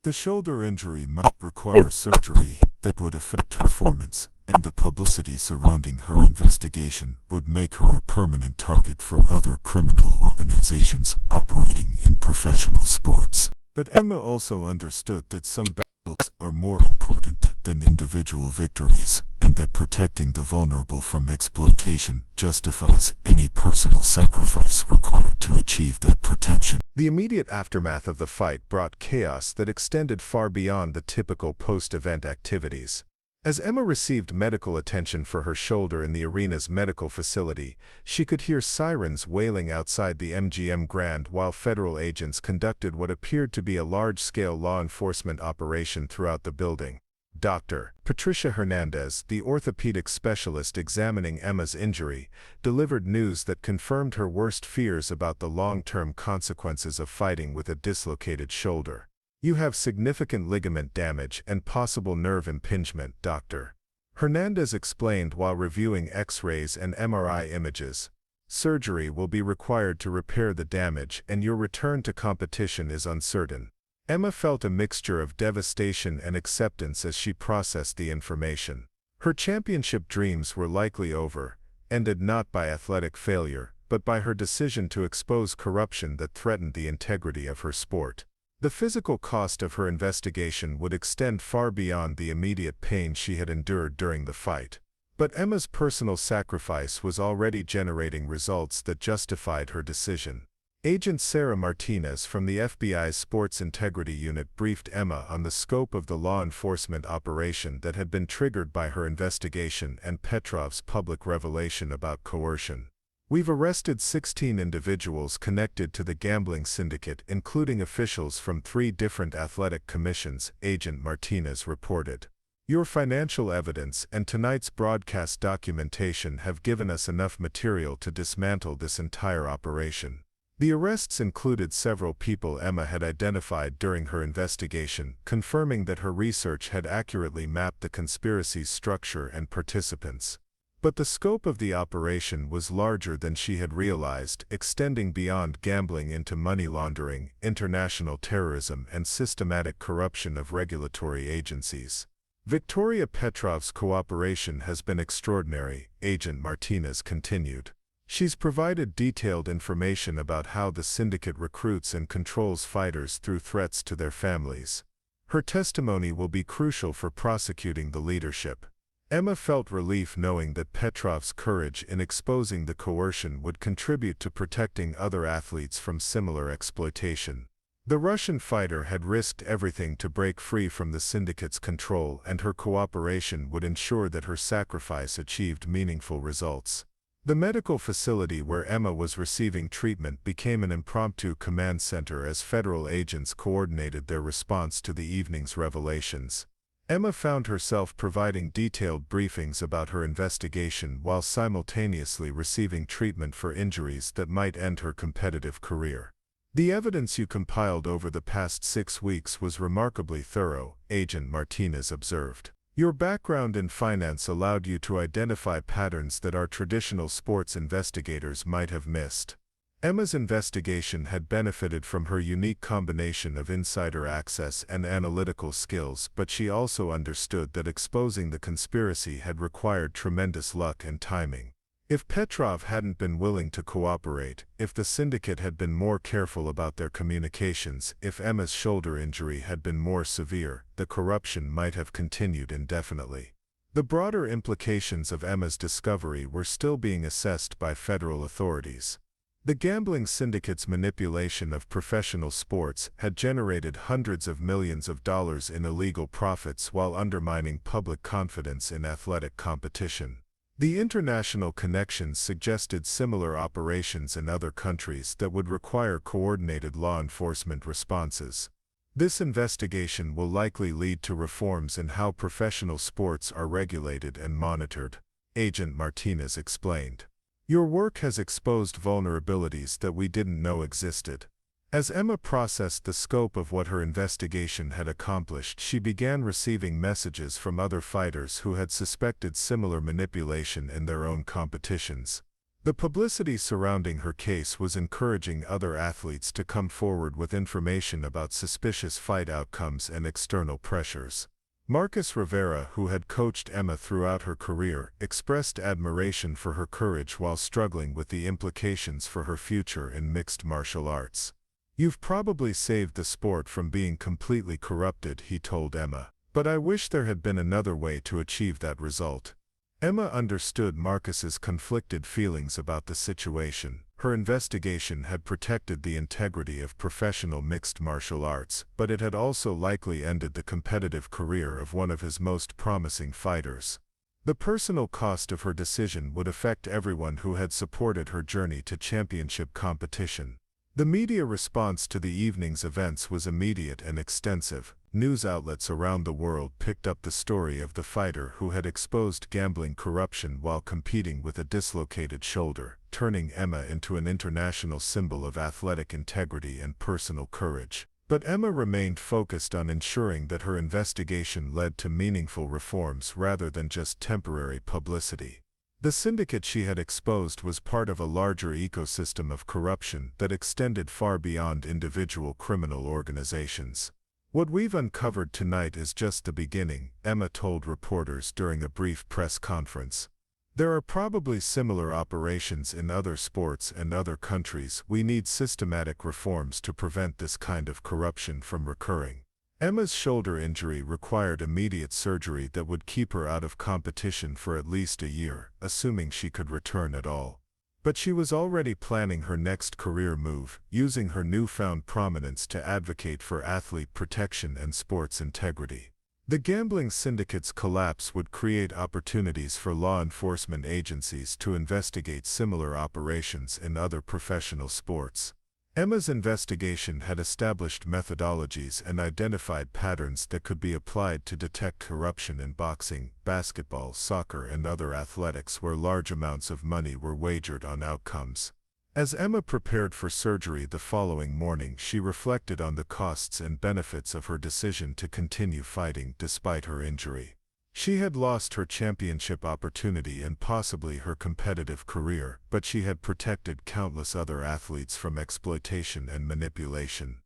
The shoulder injury might require surgery that would affect performance, and the publicity surrounding her investigation would make her a permanent target for other criminal organizations operating in professional sports. But Emma also understood that some battles are more important than individual victories, and that protecting the vulnerable from exploitation justifies any personal sacrifice required to achieve that protection. The immediate aftermath of the fight brought chaos that extended far beyond the typical post-event activities. As Emma received medical attention for her shoulder in the arena's medical facility, she could hear sirens wailing outside the MGM Grand while federal agents conducted what appeared to be a large-scale law enforcement operation throughout the building. Dr. Patricia Hernandez, the orthopedic specialist examining Emma's injury, delivered news that confirmed her worst fears about the long-term consequences of fighting with a dislocated shoulder. "You have significant ligament damage and possible nerve impingement, Dr. Hernandez explained while reviewing X-rays and MRI images. "Surgery will be required to repair the damage, and your return to competition is uncertain." Emma felt a mixture of devastation and acceptance as she processed the information. Her championship dreams were likely over, ended not by athletic failure, but by her decision to expose corruption that threatened the integrity of her sport. The physical cost of her investigation would extend far beyond the immediate pain she had endured during the fight. But Emma's personal sacrifice was already generating results that justified her decision. Agent Sarah Martinez from the FBI's Sports Integrity Unit briefed Emma on the scope of the law enforcement operation that had been triggered by her investigation and Petrov's public revelation about coercion. "We've arrested 16 individuals connected to the gambling syndicate, including officials from 3 different athletic commissions," Agent Martinez reported. "Your financial evidence and tonight's broadcast documentation have given us enough material to dismantle this entire operation." The arrests included several people Emma had identified during her investigation, confirming that her research had accurately mapped the conspiracy's structure and participants. But the scope of the operation was larger than she had realized, extending beyond gambling into money laundering, international terrorism, and systematic corruption of regulatory agencies. "Victoria Petrov's cooperation has been extraordinary," Agent Martinez continued. "She's provided detailed information about how the syndicate recruits and controls fighters through threats to their families. Her testimony will be crucial for prosecuting the leadership." Emma felt relief knowing that Petrov's courage in exposing the coercion would contribute to protecting other athletes from similar exploitation. The Russian fighter had risked everything to break free from the syndicate's control, and her cooperation would ensure that her sacrifice achieved meaningful results. The medical facility where Emma was receiving treatment became an impromptu command center as federal agents coordinated their response to the evening's revelations. Emma found herself providing detailed briefings about her investigation while simultaneously receiving treatment for injuries that might end her competitive career. The evidence you compiled over the past 6 weeks was remarkably thorough, Agent Martinez observed. Your background in finance allowed you to identify patterns that our traditional sports investigators might have missed. Emma's investigation had benefited from her unique combination of insider access and analytical skills, but she also understood that exposing the conspiracy had required tremendous luck and timing. If Petrov hadn't been willing to cooperate, if the syndicate had been more careful about their communications, if Emma's shoulder injury had been more severe, the corruption might have continued indefinitely. The broader implications of Emma's discovery were still being assessed by federal authorities. The gambling syndicate's manipulation of professional sports had generated hundreds of millions of dollars in illegal profits while undermining public confidence in athletic competition. The international connections suggested similar operations in other countries that would require coordinated law enforcement responses. This investigation will likely lead to reforms in how professional sports are regulated and monitored, Agent Martinez explained. Your work has exposed vulnerabilities that we didn't know existed. As Emma processed the scope of what her investigation had accomplished, she began receiving messages from other fighters who had suspected similar manipulation in their own competitions. The publicity surrounding her case was encouraging other athletes to come forward with information about suspicious fight outcomes and external pressures. Marcus Rivera, who had coached Emma throughout her career, expressed admiration for her courage while struggling with the implications for her future in mixed martial arts. You've probably saved the sport from being completely corrupted, he told Emma. But I wish there had been another way to achieve that result. Emma understood Marcus's conflicted feelings about the situation. Her investigation had protected the integrity of professional mixed martial arts, but it had also likely ended the competitive career of one of his most promising fighters. The personal cost of her decision would affect everyone who had supported her journey to championship competition. The media response to the evening's events was immediate and extensive. News outlets around the world picked up the story of the fighter who had exposed gambling corruption while competing with a dislocated shoulder, turning Emma into an international symbol of athletic integrity and personal courage. But Emma remained focused on ensuring that her investigation led to meaningful reforms rather than just temporary publicity. The syndicate she had exposed was part of a larger ecosystem of corruption that extended far beyond individual criminal organizations. What we've uncovered tonight is just the beginning, Emma told reporters during a brief press conference. There are probably similar operations in other sports and other countries. We need systematic reforms to prevent this kind of corruption from recurring. Emma's shoulder injury required immediate surgery that would keep her out of competition for at least a year, assuming she could return at all. But she was already planning her next career move, using her newfound prominence to advocate for athlete protection and sports integrity. The gambling syndicate's collapse would create opportunities for law enforcement agencies to investigate similar operations in other professional sports. Emma's investigation had established methodologies and identified patterns that could be applied to detect corruption in boxing, basketball, soccer, and other athletics where large amounts of money were wagered on outcomes. As Emma prepared for surgery the following morning, she reflected on the costs and benefits of her decision to continue fighting despite her injury. She had lost her championship opportunity and possibly her competitive career, but she had protected countless other athletes from exploitation and manipulation.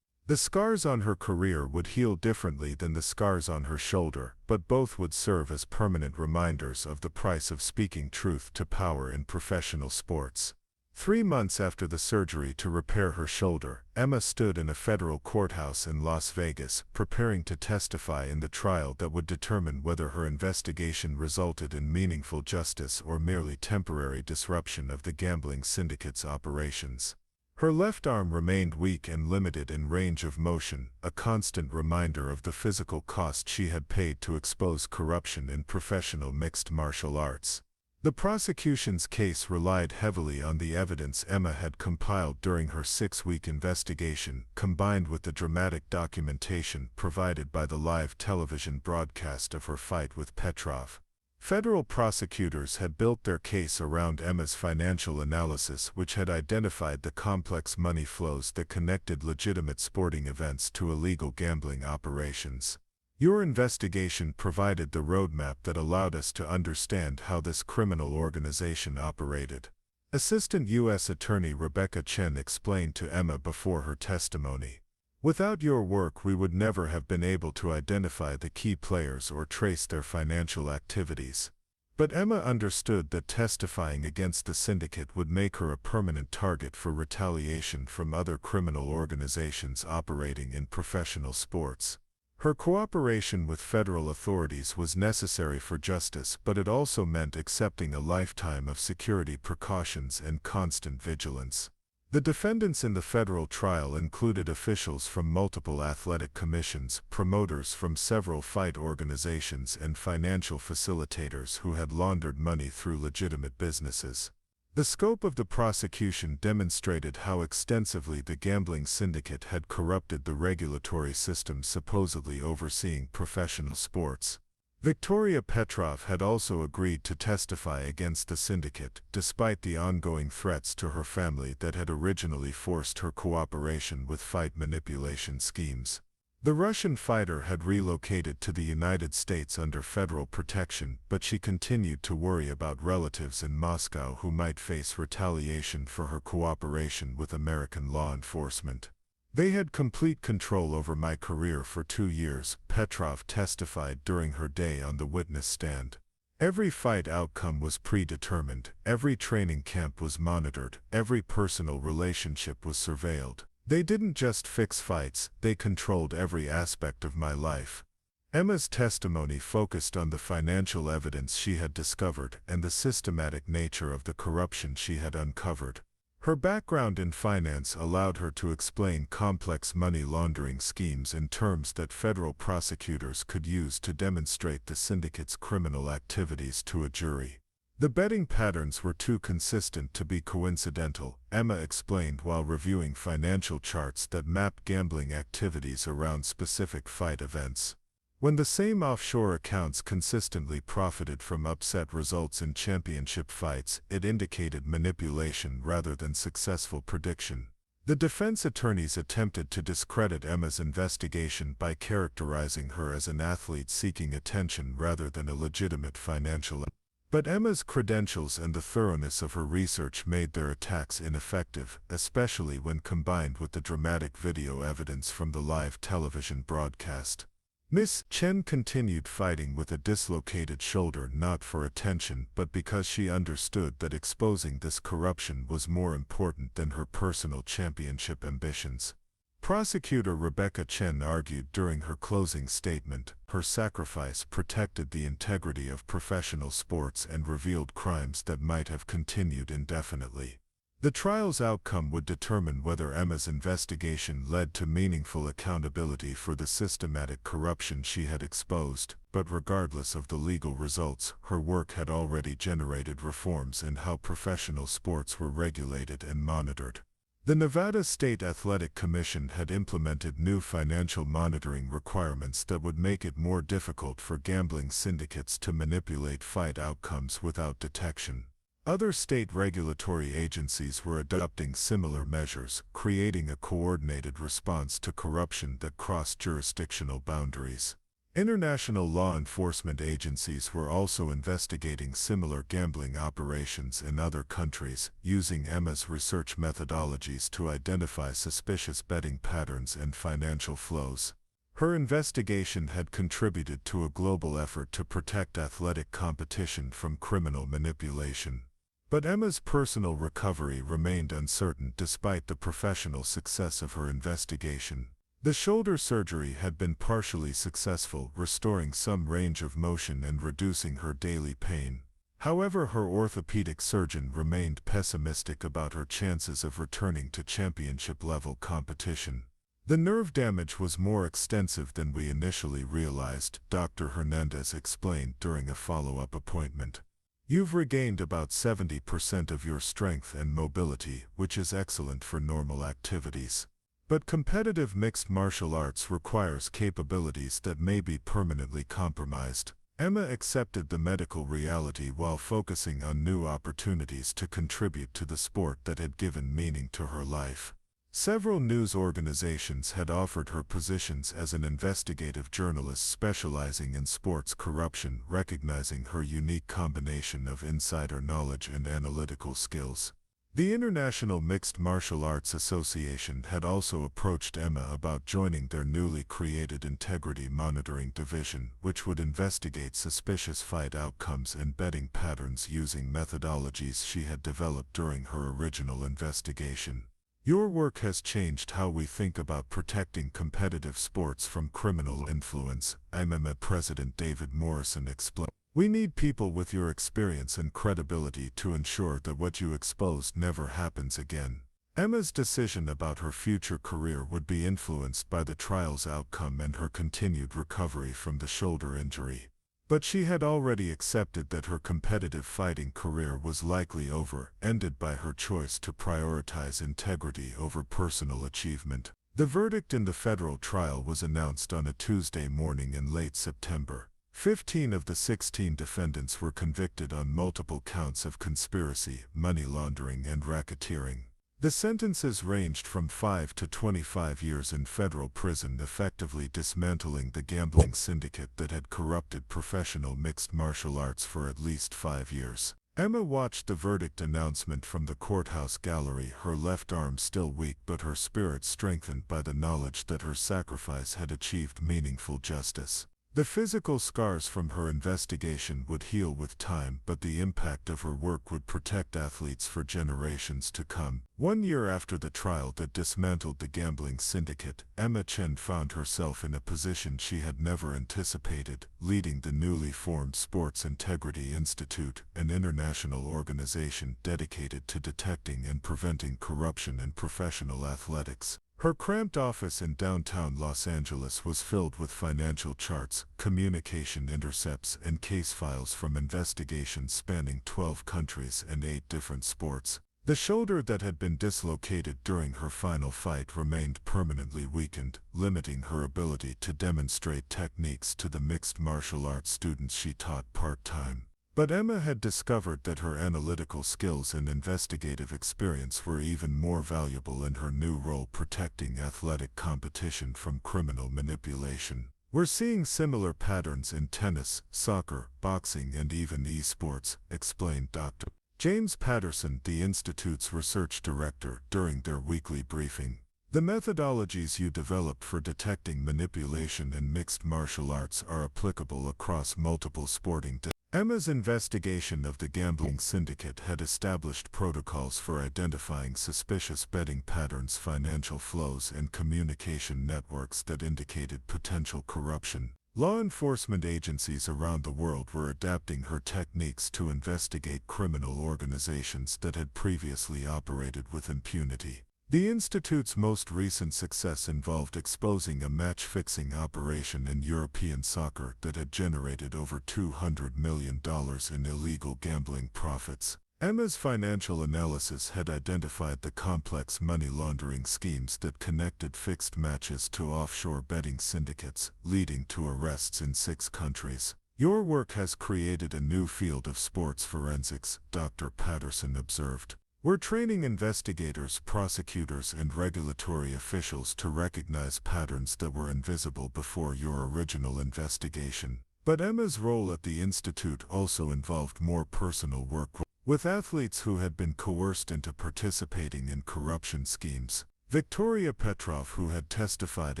The scars on her career would heal differently than the scars on her shoulder, but both would serve as permanent reminders of the price of speaking truth to power in professional sports. 3 months after the surgery to repair her shoulder, Emma stood in a federal courthouse in Las Vegas, preparing to testify in the trial that would determine whether her investigation resulted in meaningful justice or merely temporary disruption of the gambling syndicate's operations. Her left arm remained weak and limited in range of motion, a constant reminder of the physical cost she had paid to expose corruption in professional mixed martial arts. The prosecution's case relied heavily on the evidence Emma had compiled during her 6-week investigation, combined with the dramatic documentation provided by the live television broadcast of her fight with Petrov. Federal prosecutors had built their case around Emma's financial analysis, which had identified the complex money flows that connected legitimate sporting events to illegal gambling operations. Your investigation provided the roadmap that allowed us to understand how this criminal organization operated. Assistant U.S. Attorney Rebecca Chen explained to Emma before her testimony. Without your work, we would never have been able to identify the key players or trace their financial activities. But Emma understood that testifying against the syndicate would make her a permanent target for retaliation from other criminal organizations operating in professional sports. Her cooperation with federal authorities was necessary for justice, but it also meant accepting a lifetime of security precautions and constant vigilance. The defendants in the federal trial included officials from multiple athletic commissions, promoters from several fight organizations, and financial facilitators who had laundered money through legitimate businesses. The scope of the prosecution demonstrated how extensively the gambling syndicate had corrupted the regulatory system supposedly overseeing professional sports. Victoria Petrov had also agreed to testify against the syndicate, despite the ongoing threats to her family that had originally forced her cooperation with fight manipulation schemes. The Russian fighter had relocated to the United States under federal protection, but she continued to worry about relatives in Moscow who might face retaliation for her cooperation with American law enforcement. They had complete control over my career for 2 years, Petrov testified during her day on the witness stand. Every fight outcome was predetermined, every training camp was monitored, every personal relationship was surveilled. They didn't just fix fights, they controlled every aspect of my life. Emma's testimony focused on the financial evidence she had discovered and the systematic nature of the corruption she had uncovered. Her background in finance allowed her to explain complex money laundering schemes in terms that federal prosecutors could use to demonstrate the syndicate's criminal activities to a jury. The betting patterns were too consistent to be coincidental, Emma explained while reviewing financial charts that mapped gambling activities around specific fight events. When the same offshore accounts consistently profited from upset results in championship fights, it indicated manipulation rather than successful prediction. The defense attorneys attempted to discredit Emma's investigation by characterizing her as an athlete seeking attention rather than a legitimate financial. But Emma's credentials and the thoroughness of her research made their attacks ineffective, especially when combined with the dramatic video evidence from the live television broadcast. Miss Chen continued fighting with a dislocated shoulder, not for attention but because she understood that exposing this corruption was more important than her personal championship ambitions. Prosecutor Rebecca Chen argued during her closing statement, her sacrifice protected the integrity of professional sports and revealed crimes that might have continued indefinitely. The trial's outcome would determine whether Emma's investigation led to meaningful accountability for the systematic corruption she had exposed, but regardless of the legal results, her work had already generated reforms in how professional sports were regulated and monitored. The Nevada State Athletic Commission had implemented new financial monitoring requirements that would make it more difficult for gambling syndicates to manipulate fight outcomes without detection. Other state regulatory agencies were adopting similar measures, creating a coordinated response to corruption that crossed jurisdictional boundaries. International law enforcement agencies were also investigating similar gambling operations in other countries, using Emma's research methodologies to identify suspicious betting patterns and financial flows. Her investigation had contributed to a global effort to protect athletic competition from criminal manipulation. But Emma's personal recovery remained uncertain despite the professional success of her investigation. The shoulder surgery had been partially successful, restoring some range of motion and reducing her daily pain. However, her orthopedic surgeon remained pessimistic about her chances of returning to championship-level competition. The nerve damage was more extensive than we initially realized, Dr. Hernandez explained during a follow-up appointment. You've regained about 70% of your strength and mobility, which is excellent for normal activities. But competitive mixed martial arts requires capabilities that may be permanently compromised. Emma accepted the medical reality while focusing on new opportunities to contribute to the sport that had given meaning to her life. Several news organizations had offered her positions as an investigative journalist specializing in sports corruption, recognizing her unique combination of insider knowledge and analytical skills. The International Mixed Martial Arts Association had also approached Emma about joining their newly created Integrity Monitoring Division, which would investigate suspicious fight outcomes and betting patterns using methodologies she had developed during her original investigation. Your work has changed how we think about protecting competitive sports from criminal influence, MMA President David Morrison explained. We need people with your experience and credibility to ensure that what you exposed never happens again. Emma's decision about her future career would be influenced by the trial's outcome and her continued recovery from the shoulder injury. But she had already accepted that her competitive fighting career was likely over, ended by her choice to prioritize integrity over personal achievement. The verdict in the federal trial was announced on a Tuesday morning in late September. 15 of the 16 defendants were convicted on multiple counts of conspiracy, money laundering, and racketeering. The sentences ranged from 5 to 25 years in federal prison, effectively dismantling the gambling syndicate that had corrupted professional mixed martial arts for at least 5 years. Emma watched the verdict announcement from the courthouse gallery, her left arm still weak but her spirit strengthened by the knowledge that her sacrifice had achieved meaningful justice. The physical scars from her investigation would heal with time, but the impact of her work would protect athletes for generations to come. 1 year after the trial that dismantled the gambling syndicate, Emma Chen found herself in a position she had never anticipated, leading the newly formed Sports Integrity Institute, an international organization dedicated to detecting and preventing corruption in professional athletics. Her cramped office in downtown Los Angeles was filled with financial charts, communication intercepts, and case files from investigations spanning 12 countries and 8 different sports. The shoulder that had been dislocated during her final fight remained permanently weakened, limiting her ability to demonstrate techniques to the mixed martial arts students she taught part-time. But Emma had discovered that her analytical skills and investigative experience were even more valuable in her new role protecting athletic competition from criminal manipulation. We're seeing similar patterns in tennis, soccer, boxing, and even esports, explained Dr. James Patterson, the Institute's research director, during their weekly briefing. The methodologies you developed for detecting manipulation in mixed martial arts are applicable across multiple sporting disciplines. Emma's investigation of the gambling syndicate had established protocols for identifying suspicious betting patterns, financial flows, and communication networks that indicated potential corruption. Law enforcement agencies around the world were adapting her techniques to investigate criminal organizations that had previously operated with impunity. The Institute's most recent success involved exposing a match-fixing operation in European soccer that had generated over $200 million in illegal gambling profits. Emma's financial analysis had identified the complex money laundering schemes that connected fixed matches to offshore betting syndicates, leading to arrests in 6 countries. Your work has created a new field of sports forensics, Dr. Patterson observed. We're training investigators, prosecutors, and regulatory officials to recognize patterns that were invisible before your original investigation. But Emma's role at the Institute also involved more personal work with athletes who had been coerced into participating in corruption schemes. Victoria Petrov, who had testified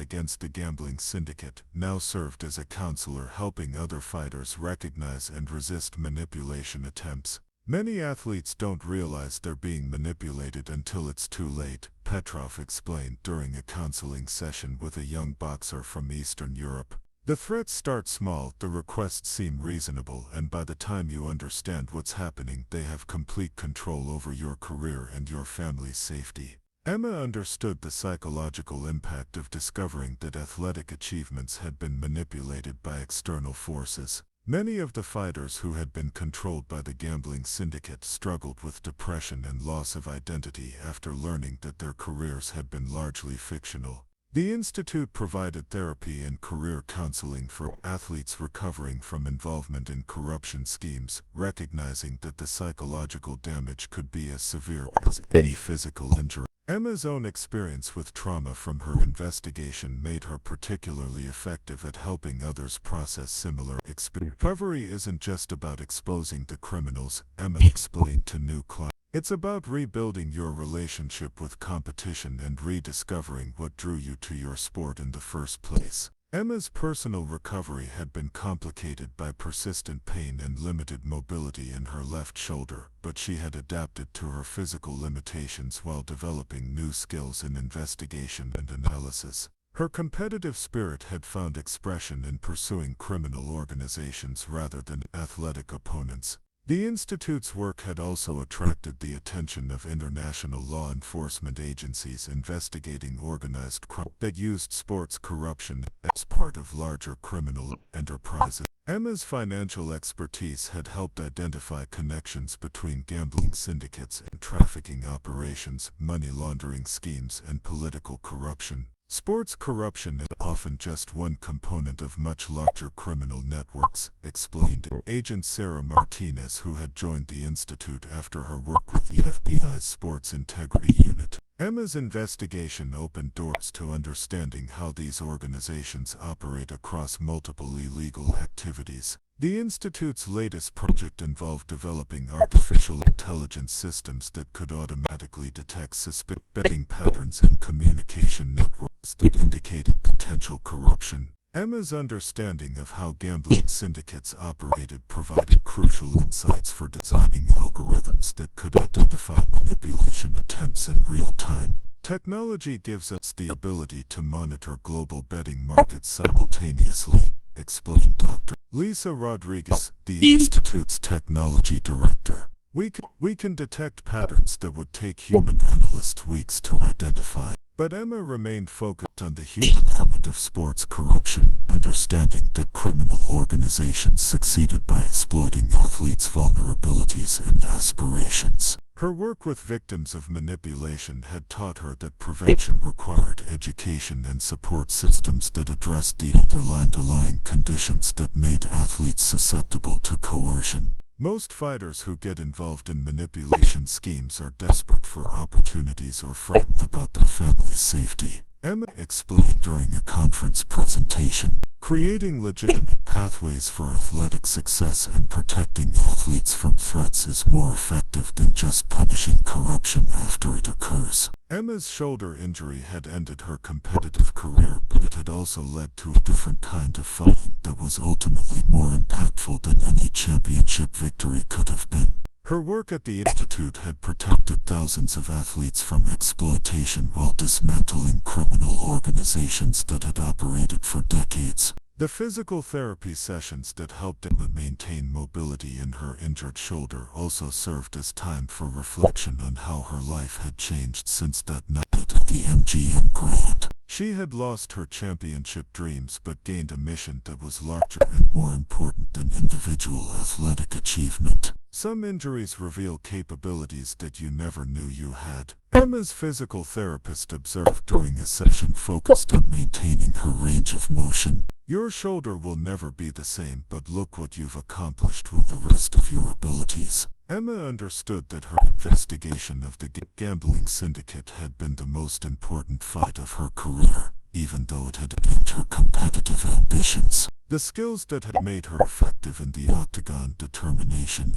against the gambling syndicate, now served as a counselor helping other fighters recognize and resist manipulation attempts. Many athletes don't realize they're being manipulated until it's too late, Petrov explained during a counseling session with a young boxer from Eastern Europe. The threats start small, the requests seem reasonable, and by the time you understand what's happening, they have complete control over your career and your family's safety. Emma understood the psychological impact of discovering that athletic achievements had been manipulated by external forces. Many of the fighters who had been controlled by the gambling syndicate struggled with depression and loss of identity after learning that their careers had been largely fictional. The institute provided therapy and career counseling for athletes recovering from involvement in corruption schemes, recognizing that the psychological damage could be as severe as any physical injury. Emma's own experience with trauma from her investigation made her particularly effective at helping others process similar experiences. Recovery isn't just about exposing the criminals, Emma explained to new clients. It's about rebuilding your relationship with competition and rediscovering what drew you to your sport in the first place. Emma's personal recovery had been complicated by persistent pain and limited mobility in her left shoulder, but she had adapted to her physical limitations while developing new skills in investigation and analysis. Her competitive spirit had found expression in pursuing criminal organizations rather than athletic opponents. The Institute's work had also attracted the attention of international law enforcement agencies investigating organized crime that used sports corruption as part of larger criminal enterprises. Emma's financial expertise had helped identify connections between gambling syndicates and trafficking operations, money laundering schemes, and political corruption. Sports corruption is often just one component of much larger criminal networks, explained Agent Sarah Martinez, who had joined the Institute after her work with the FBI's Sports Integrity Unit. Emma's investigation opened doors to understanding how these organizations operate across multiple illegal activities. The Institute's latest project involved developing artificial intelligence systems that could automatically detect suspicious betting patterns and communication networks that indicated potential corruption. Emma's understanding of how gambling syndicates operated provided crucial insights for designing algorithms that could identify manipulation attempts in real time. Technology gives us the ability to monitor global betting markets simultaneously, explained Dr. Lisa Rodriguez, the Institute's technology director. We can detect patterns that would take human analysts weeks to identify. But Emma remained focused on the human element of sports corruption, understanding that criminal organizations succeeded by exploiting athletes' vulnerabilities and aspirations. Her work with victims of manipulation had taught her that prevention required education and support systems that addressed the underlying conditions that made athletes susceptible to coercion. Most fighters who get involved in manipulation schemes are desperate for opportunities or frightened about their family's safety. Emma explained during a conference presentation. Creating legitimate pathways for athletic success and protecting athletes from threats is more effective than just punishing corruption after it occurs. Emma's shoulder injury had ended her competitive career, but it had also led to a different kind of fighting that was ultimately more impactful than any championship victory could have been. Her work at the Institute had protected thousands of athletes from exploitation while dismantling criminal organizations that had operated for decades. The physical therapy sessions that helped Emma maintain mobility in her injured shoulder also served as time for reflection on how her life had changed since that night at the MGM Grand. She had lost her championship dreams but gained a mission that was larger and more important than individual athletic achievement. Some injuries reveal capabilities that you never knew you had. Emma's physical therapist observed during a session focused on maintaining her range of motion. Your shoulder will never be the same, but look what you've accomplished with the rest of your abilities. Emma understood that her investigation of the gambling syndicate had been the most important fight of her career, even though it had aimed her competitive ambitions. The skills that had made her effective in the octagon, determination,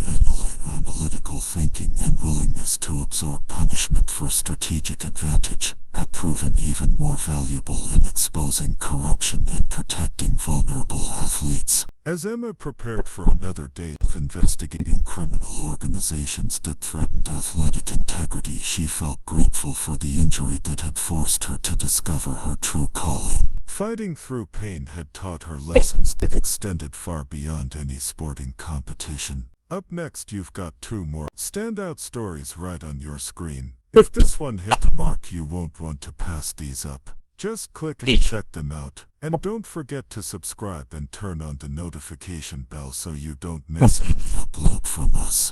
analytical thinking, and willingness to absorb punishment for strategic advantage, had proven even more valuable in exposing corruption and protecting vulnerable athletes. As Emma prepared for another day of investigating criminal organizations that threatened athletic integrity, she felt grateful for the injury that had forced her to discover her true calling. Fighting through pain had taught her lessons that extended far beyond any sporting competition. Up next, you've got 2 more standout stories right on your screen. If this one hit the mark, you won't want to pass these up. Just click and check them out. And don't forget to subscribe and turn on the notification bell so you don't miss any upload from us.